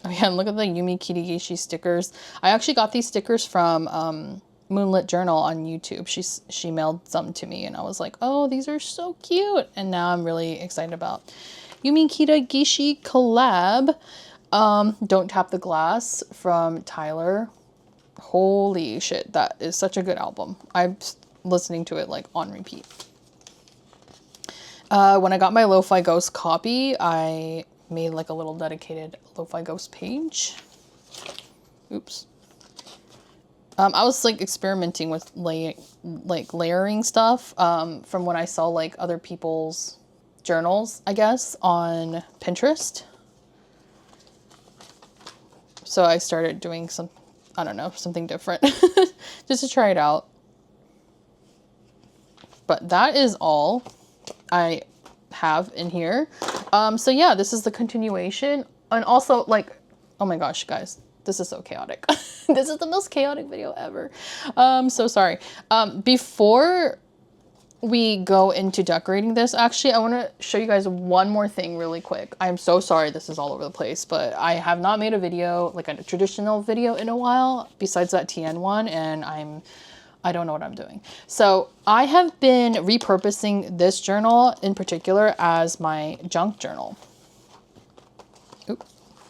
S1: Oh yeah, and look at the Yumi Kirigishi stickers. I actually got these stickers from Moonlit Journal on YouTube. She mailed some to me and I was like, oh, these are so cute. And now I'm really excited about Yumi Kirigishi collab. Don't Tap the Glass from Tyler. Holy shit, that is such a good album. I'm listening to it like on repeat. When I got my Lo-Fi Ghost copy, I made like a little dedicated Lo-Fi Ghost page. Oops. I was like experimenting with layering stuff from when I saw like other people's journals, I guess, on Pinterest. So I started doing something different just to try it out. But that is all I have in here. So yeah, this is the continuation. And also like, oh my gosh, guys, this is so chaotic. This is the most chaotic video ever. So sorry. Before we go into decorating this, actually, I want to show you guys one more thing really quick. I'm so sorry this is all over the place, but I have not made a video, like a traditional video in a while, besides that TN one, and I don't know what I'm doing. So I have been repurposing this journal in particular as my junk journal. Oop,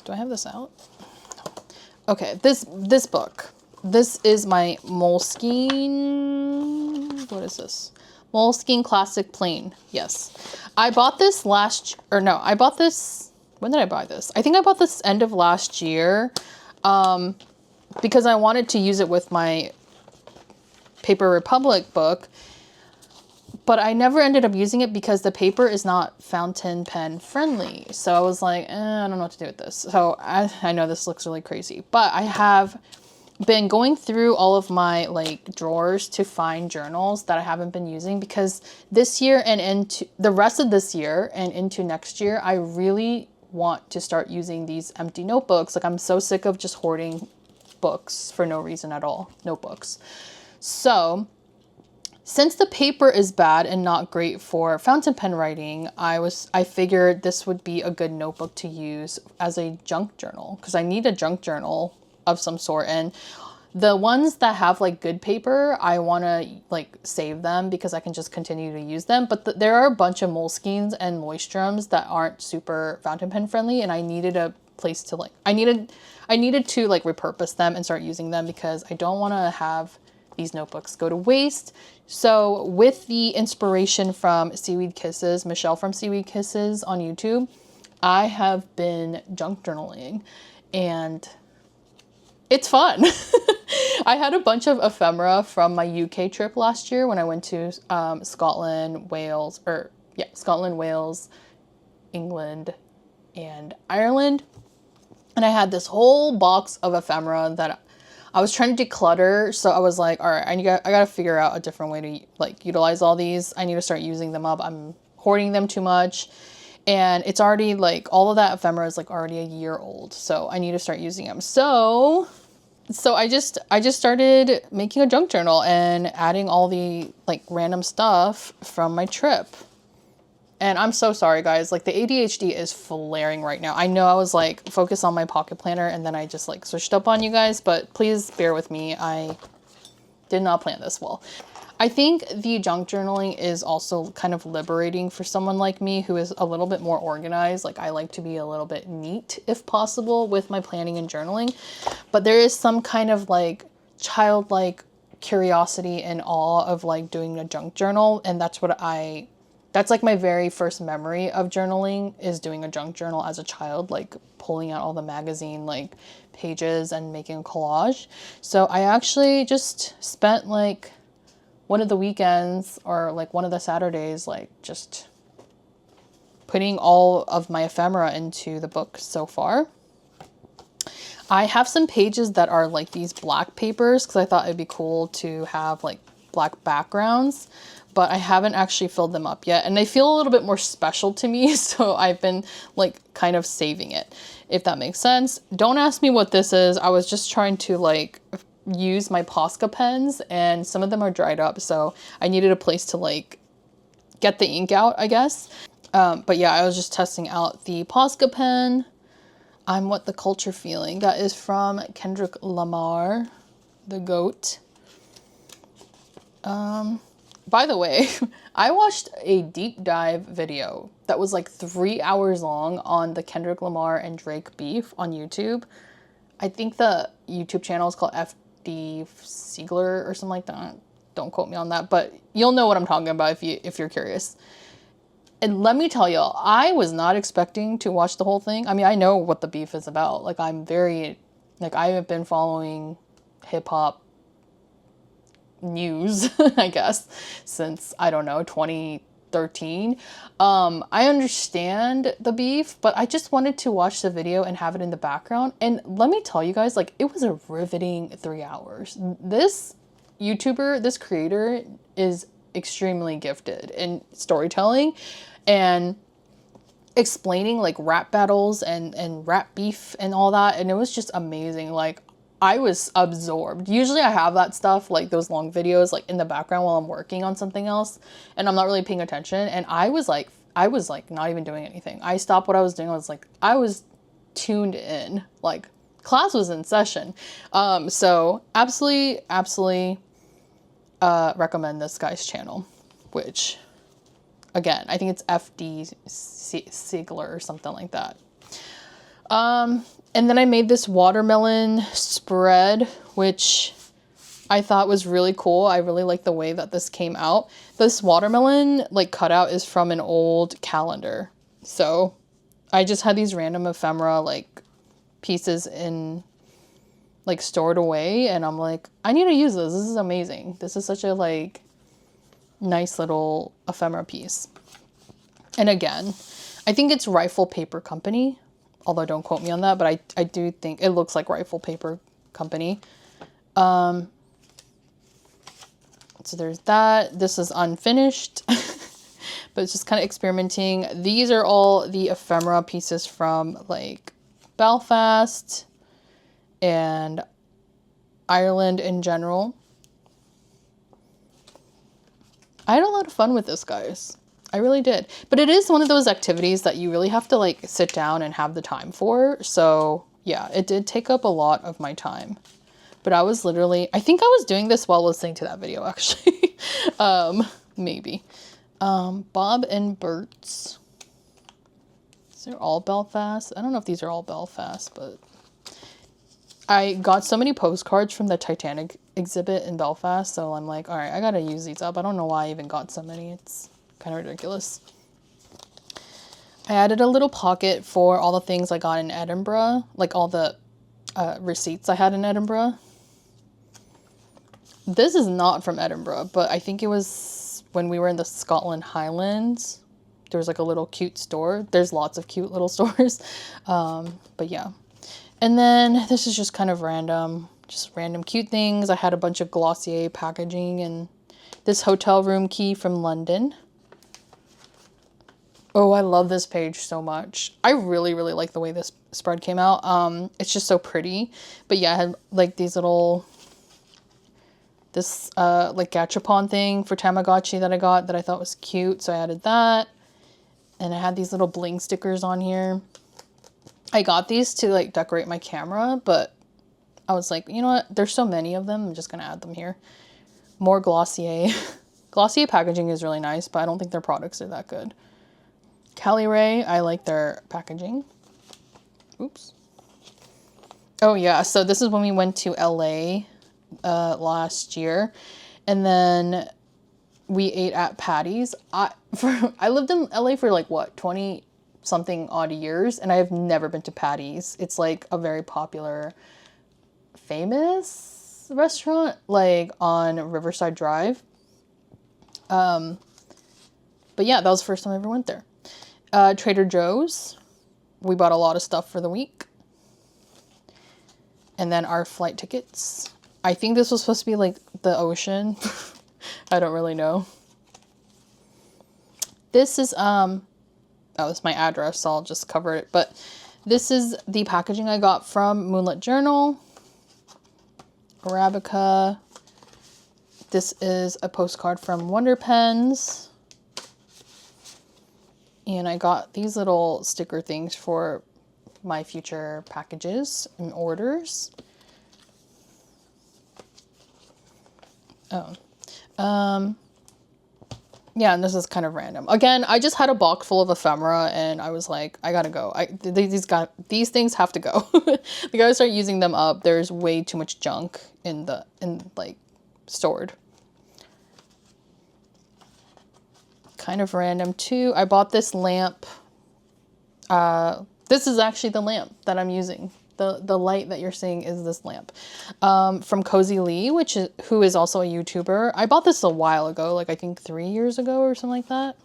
S1: do I have this out? Okay, this book. This is my Moleskine, what is this? Moleskine Classic Plain, yes. I bought this when did I buy this? I think I bought this end of last year because I wanted to use it with my Paper Republic book, but I never ended up using it because the paper is not fountain pen friendly. So I was like, I don't know what to do with this. So I know this looks really crazy, but I have been going through all of my like drawers to find journals that I haven't been using, because this year and into the rest of this year and into next year, I really want to start using these empty notebooks. Like I'm so sick of just hoarding books for no reason at all, notebooks. So Since the paper is bad and not great for fountain pen writing, I figured this would be a good notebook to use as a junk journal, because I need a junk journal of some sort. And the ones that have like good paper, I want to like save them because I can just continue to use them. But there are a bunch of Moleskines and Leuchtturms that aren't super fountain pen friendly, and I needed a place to like, I needed to like repurpose them and start using them, because I don't want to have these notebooks go to waste. So with the inspiration from Seaweed Kisses, Michelle from Seaweed Kisses on YouTube, I have been junk journaling, and it's fun. I had a bunch of ephemera from my UK trip last year when I went to Scotland, Wales, England, and Ireland. And I had this whole box of ephemera that I was trying to declutter. So I was like, all right, I gotta figure out a different way to like utilize all these. I need to start using them up. I'm hoarding them too much. And it's already like, all of that ephemera is like already a year old. So I need to start using them. So I just started making a junk journal and adding all the like random stuff from my trip. And I'm so sorry, guys. Like, the ADHD is flaring right now. I know I was like, focus on my pocket planner, and then I just like switched up on you guys, but please bear with me. I did not plan this well. I think the junk journaling is also kind of liberating for someone like me who is a little bit more organized. Like, I like to be a little bit neat if possible with my planning and journaling, but there is some kind of like childlike curiosity and awe of like doing a junk journal. And that's like my very first memory of journaling, is doing a junk journal as a child, like pulling out all the magazine like pages and making a collage. So I actually just spent like one of the weekends or like one of the Saturdays, like just putting all of my ephemera into the book so far. I have some pages that are like these black papers because I thought it'd be cool to have like black backgrounds, but I haven't actually filled them up yet. And they feel a little bit more special to me. So I've been like kind of saving it, if that makes sense. Don't ask me what this is. I was just trying to like use my Posca pens, and some of them are dried up. So I needed a place to like get the ink out, I guess. But yeah, I was just testing out the Posca pen. I'm What the Culture Feeling. That is from Kendrick Lamar, the GOAT. By the way, I watched a deep dive video that was like 3 hours long on the Kendrick Lamar and Drake beef on YouTube. I think the YouTube channel is called F.D Signifier or something like that. Don't quote me on that, but you'll know what I'm talking about if you're curious. And let me tell y'all, I was not expecting to watch the whole thing. I mean, I know what the beef is about. Like, I have been following hip hop news, I guess, since, I don't know, 2013. I understand the beef, but I just wanted to watch the video and have it in the background. And let me tell you guys, like, it was a riveting 3 hours. This YouTuber, this creator is extremely gifted in storytelling and explaining like rap battles and rap beef and all that. And it was just amazing. Like, I was absorbed. Usually I have that stuff, like those long videos, like in the background while I'm working on something else and I'm not really paying attention. And I was like not even doing anything. I stopped what I was doing. I was tuned in, like class was in session. So absolutely recommend this guy's channel, which again, I think it's F.D Signifier or something like that. And then I made this watermelon spread, which I thought was really cool. I really like the way that this came out. This watermelon like cutout is from an old calendar. So I just had these random ephemera like pieces in like stored away, and I'm like, I need to use this. This is amazing. This is such a like nice little ephemera piece. And again, I think it's Rifle Paper Company, although don't quote me on that, but I do think it looks like Rifle Paper Company. So there's that. This is unfinished, but it's just kind of experimenting. These are all the ephemera pieces from like Belfast and Ireland in general. I had a lot of fun with this, guys. I really did. But it is one of those activities that you really have to like sit down and have the time for. So yeah, it did take up a lot of my time. But I was literally, I think I was doing this while listening to that video, actually. Maybe. Bob and Bert's. Is there all Belfast? I don't know if these are all Belfast, but I got so many postcards from the Titanic exhibit in Belfast. So I'm like, all right, I got to use these up. I don't know why I even got so many. It's kind of ridiculous. I added a little pocket for all the things I got in Edinburgh, like all the receipts I had in Edinburgh. This is not from Edinburgh, but I think it was when we were in the Scotland Highlands. There was like a little cute store. There's lots of cute little stores. But yeah. And then this is just kind of random, just random cute things. I had a bunch of Glossier packaging and this hotel room key from London. Oh, I love this page so much. I really, really like the way this spread came out. It's just so pretty. But yeah, I had like these little, this like gachapon thing for Tamagotchi that I got that I thought was cute. So I added that. And I had these little bling stickers on here. I got these to like decorate my camera, but I was like, you know what? There's so many of them. I'm just going to add them here. More Glossier. Glossier packaging is really nice, but I don't think their products are that good. Cali Ray, I like their packaging. Oops. Oh yeah, so this is when we went to LA last year. And then we ate at Patty's. I lived in LA for like what, 20 something odd years, and I have never been to Patty's. It's like a very popular, famous restaurant like on Riverside Drive. But yeah, that was the first time I ever went there. Trader Joe's. We bought a lot of stuff for the week. And then our flight tickets. I think this was supposed to be like the ocean. I don't really know. This is, oh, it's my address, so I'll just cover it. But this is the packaging I got from Moonlit Journal. Arabica. This is a postcard from Wonder Pens. And I got these little sticker things for my future packages and orders. Oh. Yeah, and this is kind of random. Again, I just had a box full of ephemera and I was like, I gotta go. These things have to go. We gotta start using them up. There's way too much junk like stored. Kind of random too. I bought this lamp. This is actually the lamp that I'm using. The light that you're seeing is this lamp from Cozy Lee, who is also a YouTuber. I bought this a while ago, like I think 3 years ago or something like that.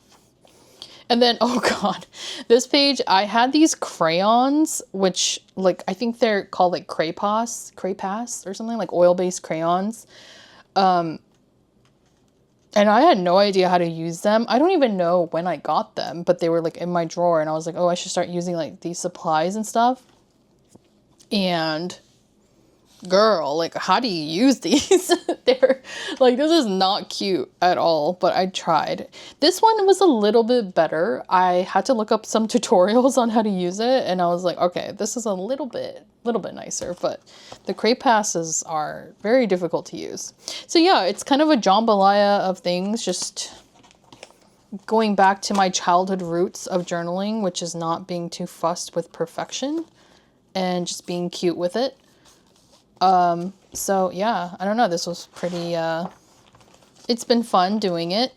S1: And then, oh God, this page, I had these crayons, which like, I think they're called like Crapas or something, like oil-based crayons. And I had no idea how to use them. I don't even know when I got them, but they were like in my drawer and I was like, oh, I should start using like these supplies and stuff. And girl, like, how do you use these? They're like, this is not cute at all, but I tried. This one was a little bit better. I had to look up some tutorials on how to use it, and I was like, okay, this is a little bit nicer, but the Craypasses are very difficult to use. So yeah, it's kind of a jambalaya of things, just going back to my childhood roots of journaling, which is not being too fussed with perfection and just being cute with it. So yeah, I don't know. This was pretty, it's been fun doing it,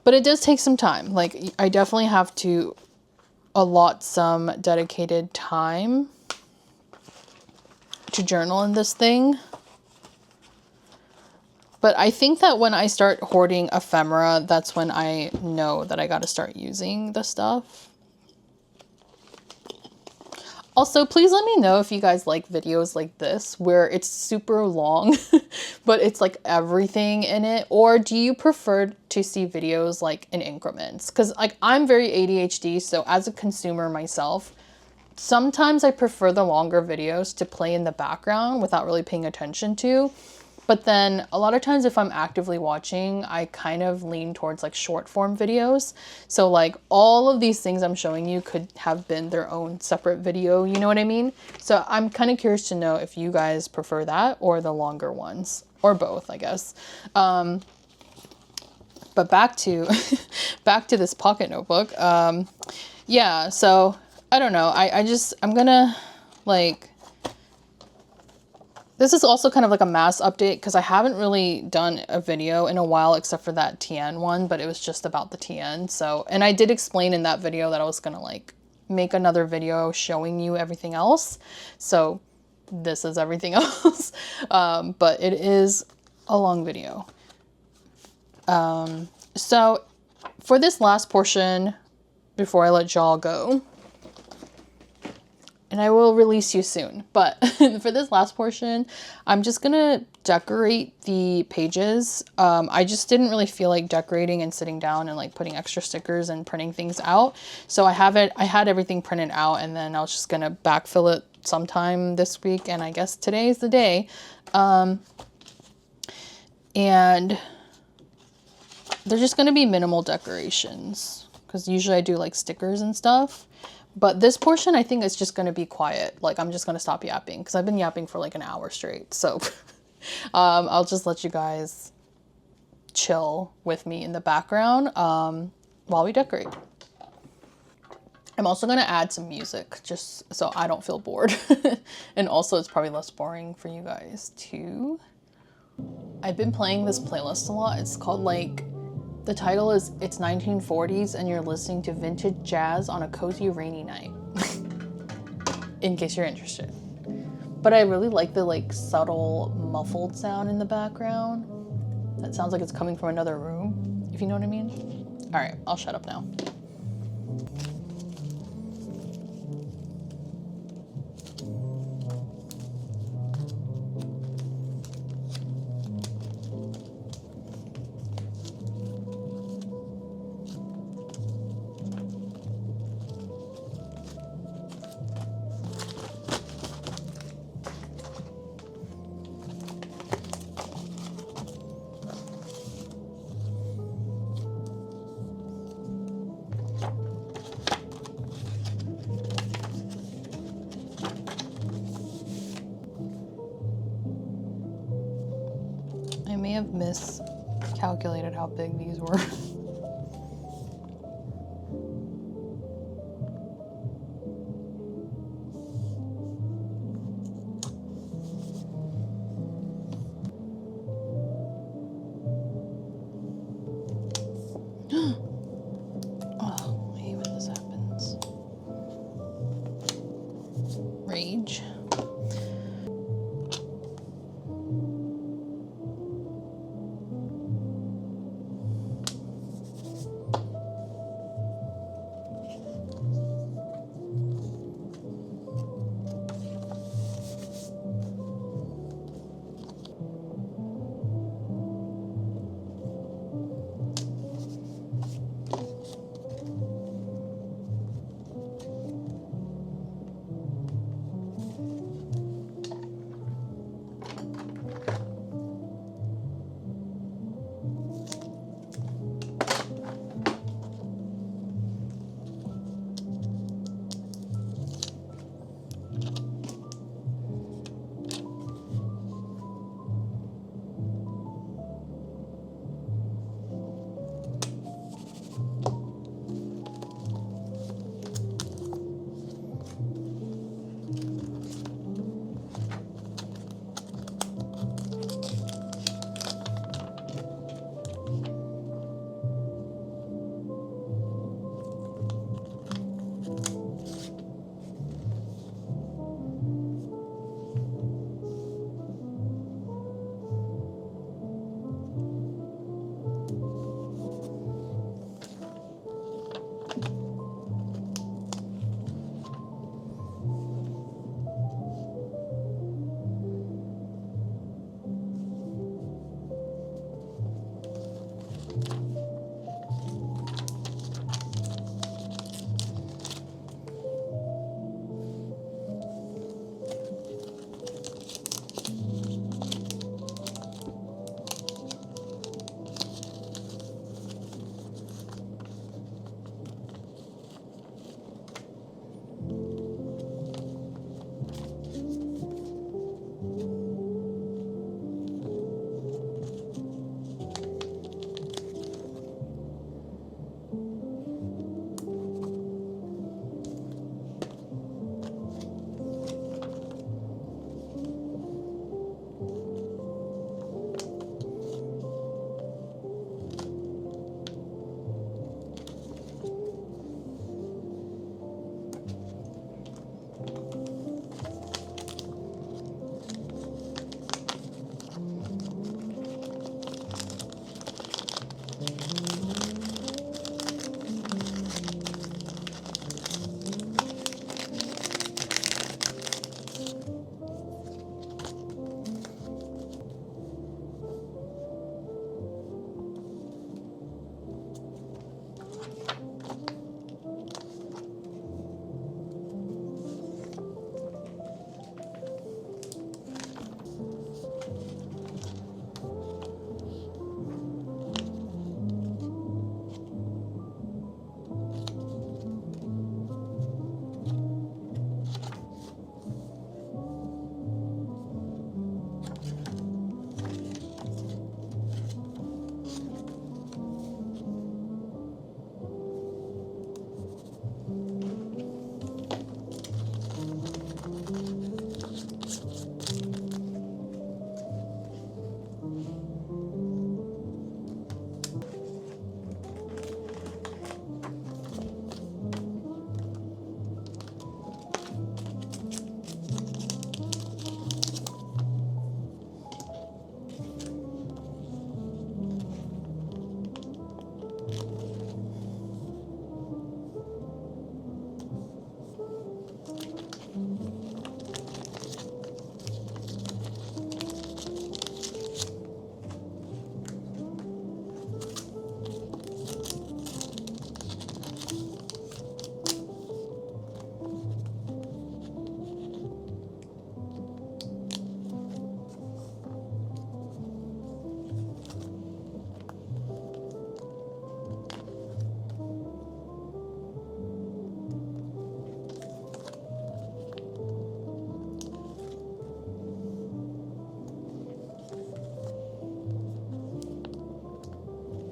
S1: but it does take some time. Like, I definitely have to allot some dedicated time to journal in this thing. But I think that when I start hoarding ephemera, that's when I know that I got to start using the stuff. Also, please let me know if you guys like videos like this, where it's super long, but it's like everything in it. Or do you prefer to see videos like in increments? Because like, I'm very ADHD, so as a consumer myself, sometimes I prefer the longer videos to play in the background without really paying attention to. But then a lot of times if I'm actively watching, I kind of lean towards like short form videos. So like all of these things I'm showing you could have been their own separate video, you know what I mean? So I'm kind of curious to know if you guys prefer that or the longer ones, or both, I guess. But back to back to this pocket notebook. Yeah, so I don't know. I'm gonna like, this is also kind of like a mass update because I haven't really done a video in a while except for that TN one, but it was just about the TN. So, and I did explain in that video that I was gonna like make another video showing you everything else. So this is everything else. But it is a long video. So for this last portion, before I let y'all go, and I will release you soon, but for this last portion, I'm just gonna decorate the pages. I just didn't really feel like decorating and sitting down and like putting extra stickers and printing things out. So I had everything printed out, and then I was just gonna backfill it sometime this week, and I guess today is the day. And they're just gonna be minimal decorations because usually I do like stickers and stuff. But this portion, I think it's just going to be quiet. Like, I'm just going to stop yapping because I've been yapping for like an hour straight. So I'll just let you guys chill with me in the background while we decorate. I'm also going to add some music just so I don't feel bored. And also it's probably less boring for you guys too. I've been playing this playlist a lot. It's called like, the title is It's 1940s and you're listening to vintage jazz on a cozy rainy night. In case you're interested. But I really like the like subtle muffled sound in the background. That sounds like it's coming from another room, if you know what I mean. All right, I'll shut up now. I may have miscalculated how big these were. Oh, I hate when this happens. Rage.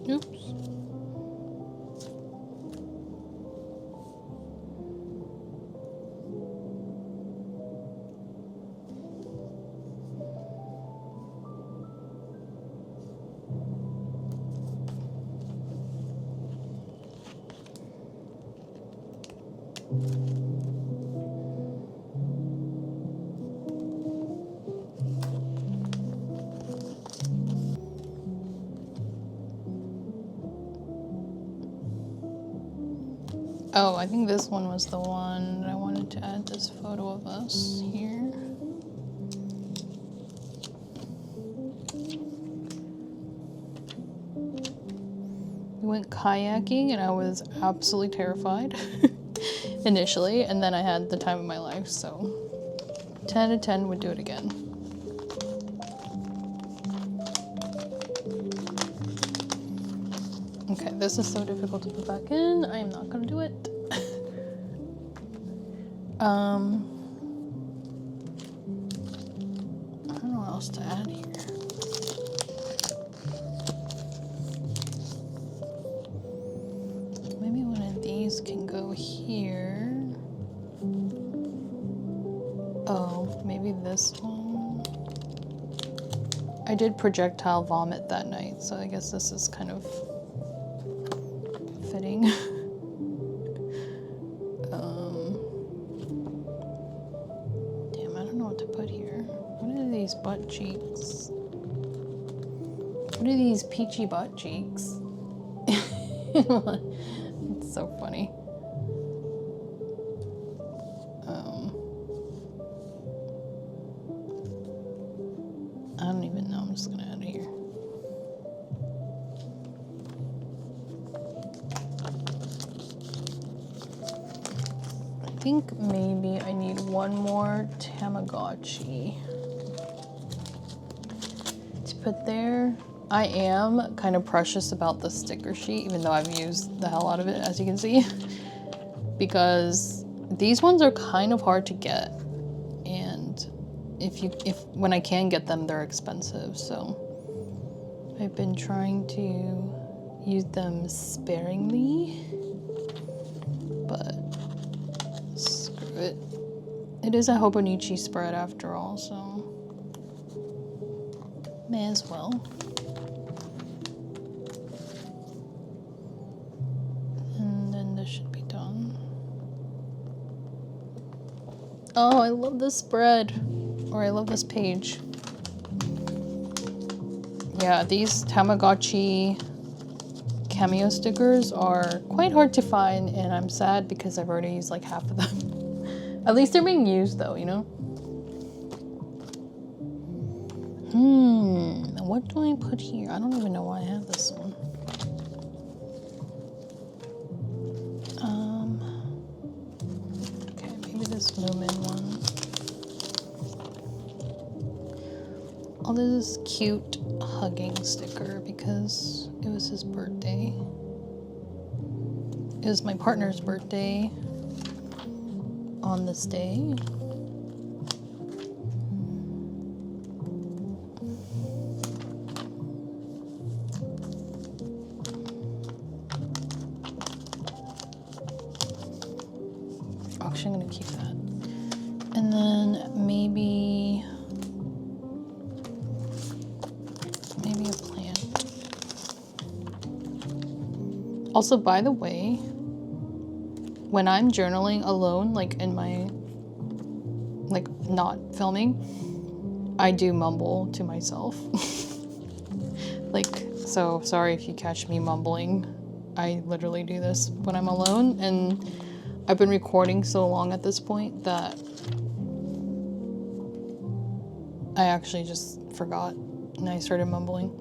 S1: Oops. Oh, I think this one was the one that I wanted to add this photo of us here. We went kayaking and I was absolutely terrified initially, and then I had the time of my life, so 10 out of 10 would do it again. Okay, this is so difficult to put back in. I am not gonna do it. I don't know what else to add here. Maybe one of these can go here. Oh, maybe this one. I did projectile vomit that night, so I guess this is kind of fitting. Damn, I don't know what to put here. What are these butt cheeks? What are these peachy butt cheeks? It's so funny. I don't even know. I'm just gonna add it here. I think maybe I need one more Tamagotchi to put there. I am kind of precious about the sticker sheet, even though I've used the hell out of it, as you can see, because these ones are kind of hard to get, and when I can get them, they're expensive. So I've been trying to use them sparingly, but screw it. It is a hobonichi spread after all, so may as well. And then this should be done. Oh, I love this spread, or I love this page. Yeah, these Tamagotchi cameo stickers are quite hard to find, and I'm sad because I've already used like half of them. At least they're being used though, you know? What do I put here? I don't even know why I have this one. Okay, maybe this Lumen one. Oh, this is cute hugging sticker because it was his birthday. It was my partner's birthday on this day. Actually, I'm gonna keep that. And then maybe a plant. Also, by the way, when I'm journaling alone, like in my, like not filming, I do mumble to myself. Like, so sorry if you catch me mumbling. I literally do this when I'm alone, and I've been recording so long at this point that I actually just forgot and I started mumbling.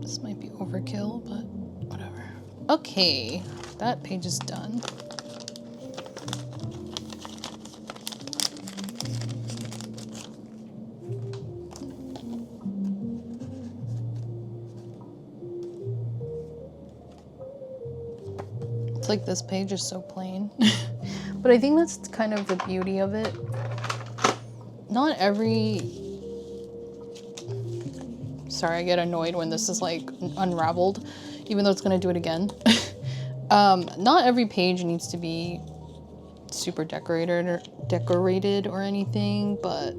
S1: This might be overkill, but whatever. Okay, that page is done. It's like this page is so plain. But I think that's kind of the beauty of it. not every, sorry, I get annoyed when this is like unraveled, even though it's gonna do it again. Not every page needs to be super decorated or anything, but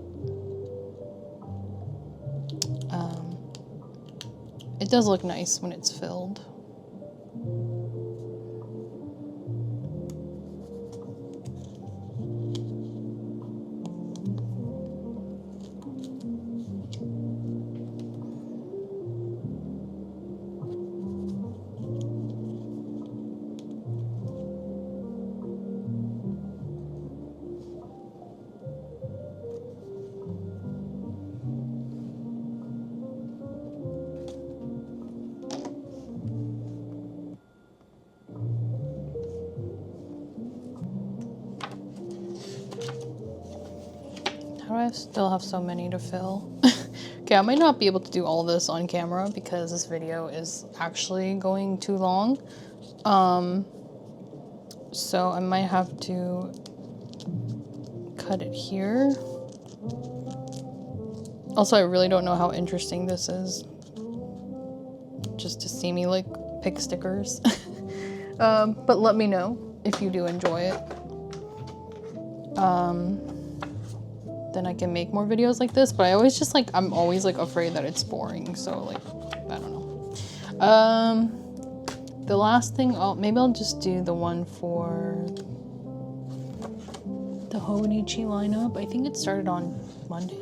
S1: it does look nice when it's filled. How do I still have so many to fill? Okay, I might not be able to do all this on camera because this video is actually going too long. So I might have to cut it here. Also, I really don't know how interesting this is. Just to see me like pick stickers. But let me know if you do enjoy it. Then I can make more videos like this, but I always just like, I'm always like afraid that it's boring. So like, I don't know. The last thing, maybe I'll just do the one for the hobonichi lineup. I think it started on Monday.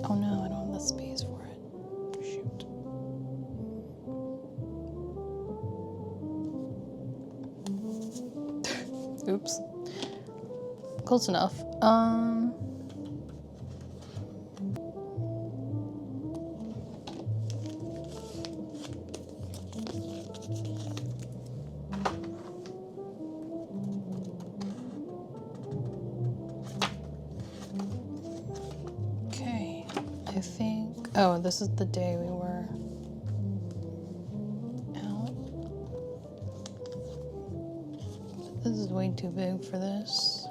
S1: Oh no, I don't have the space for it. Shoot. Oops. Close enough. Okay, I think, oh, this is the day we were out. This is way too big for this.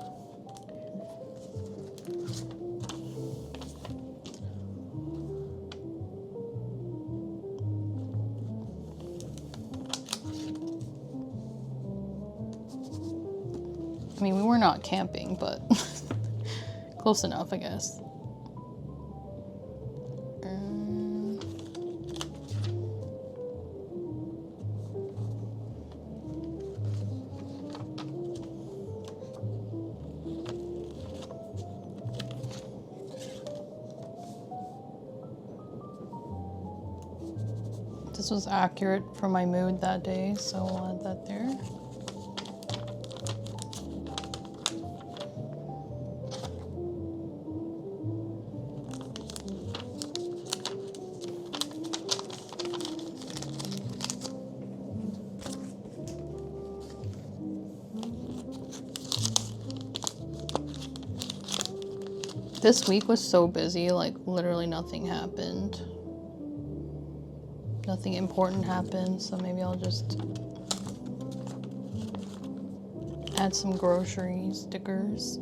S1: I mean, we were not camping, but close enough, I guess. This was accurate for my mood that day, so I'll add that there. This week was so busy, like literally nothing happened. Nothing important happened, so maybe I'll just add some grocery stickers.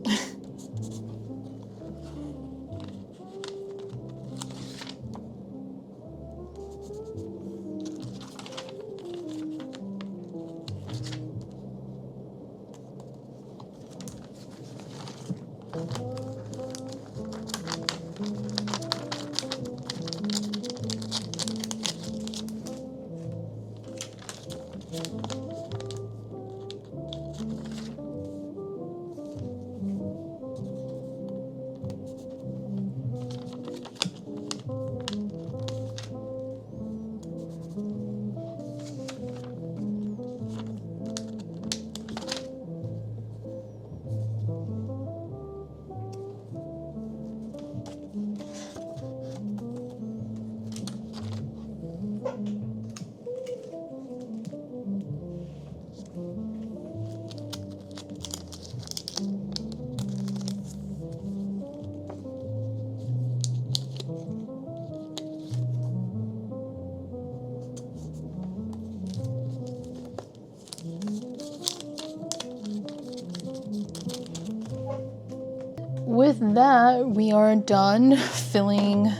S1: with that, we are done filling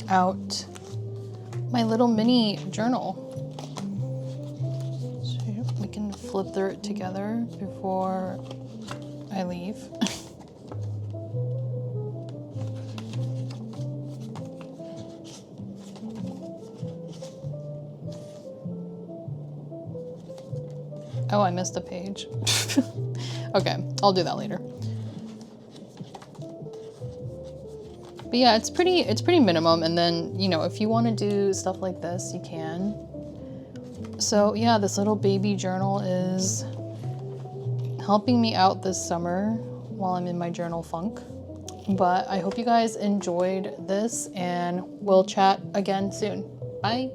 S1: out my little mini journal. So we can flip through it together before I leave. Oh, I missed a page. Okay, I'll do that later. But yeah, it's pretty minimum, and then, you know, if you want to do stuff like this, you can. So yeah, this little baby journal is helping me out this summer while I'm in my journal funk. But I hope you guys enjoyed this, and we'll chat again soon. Bye.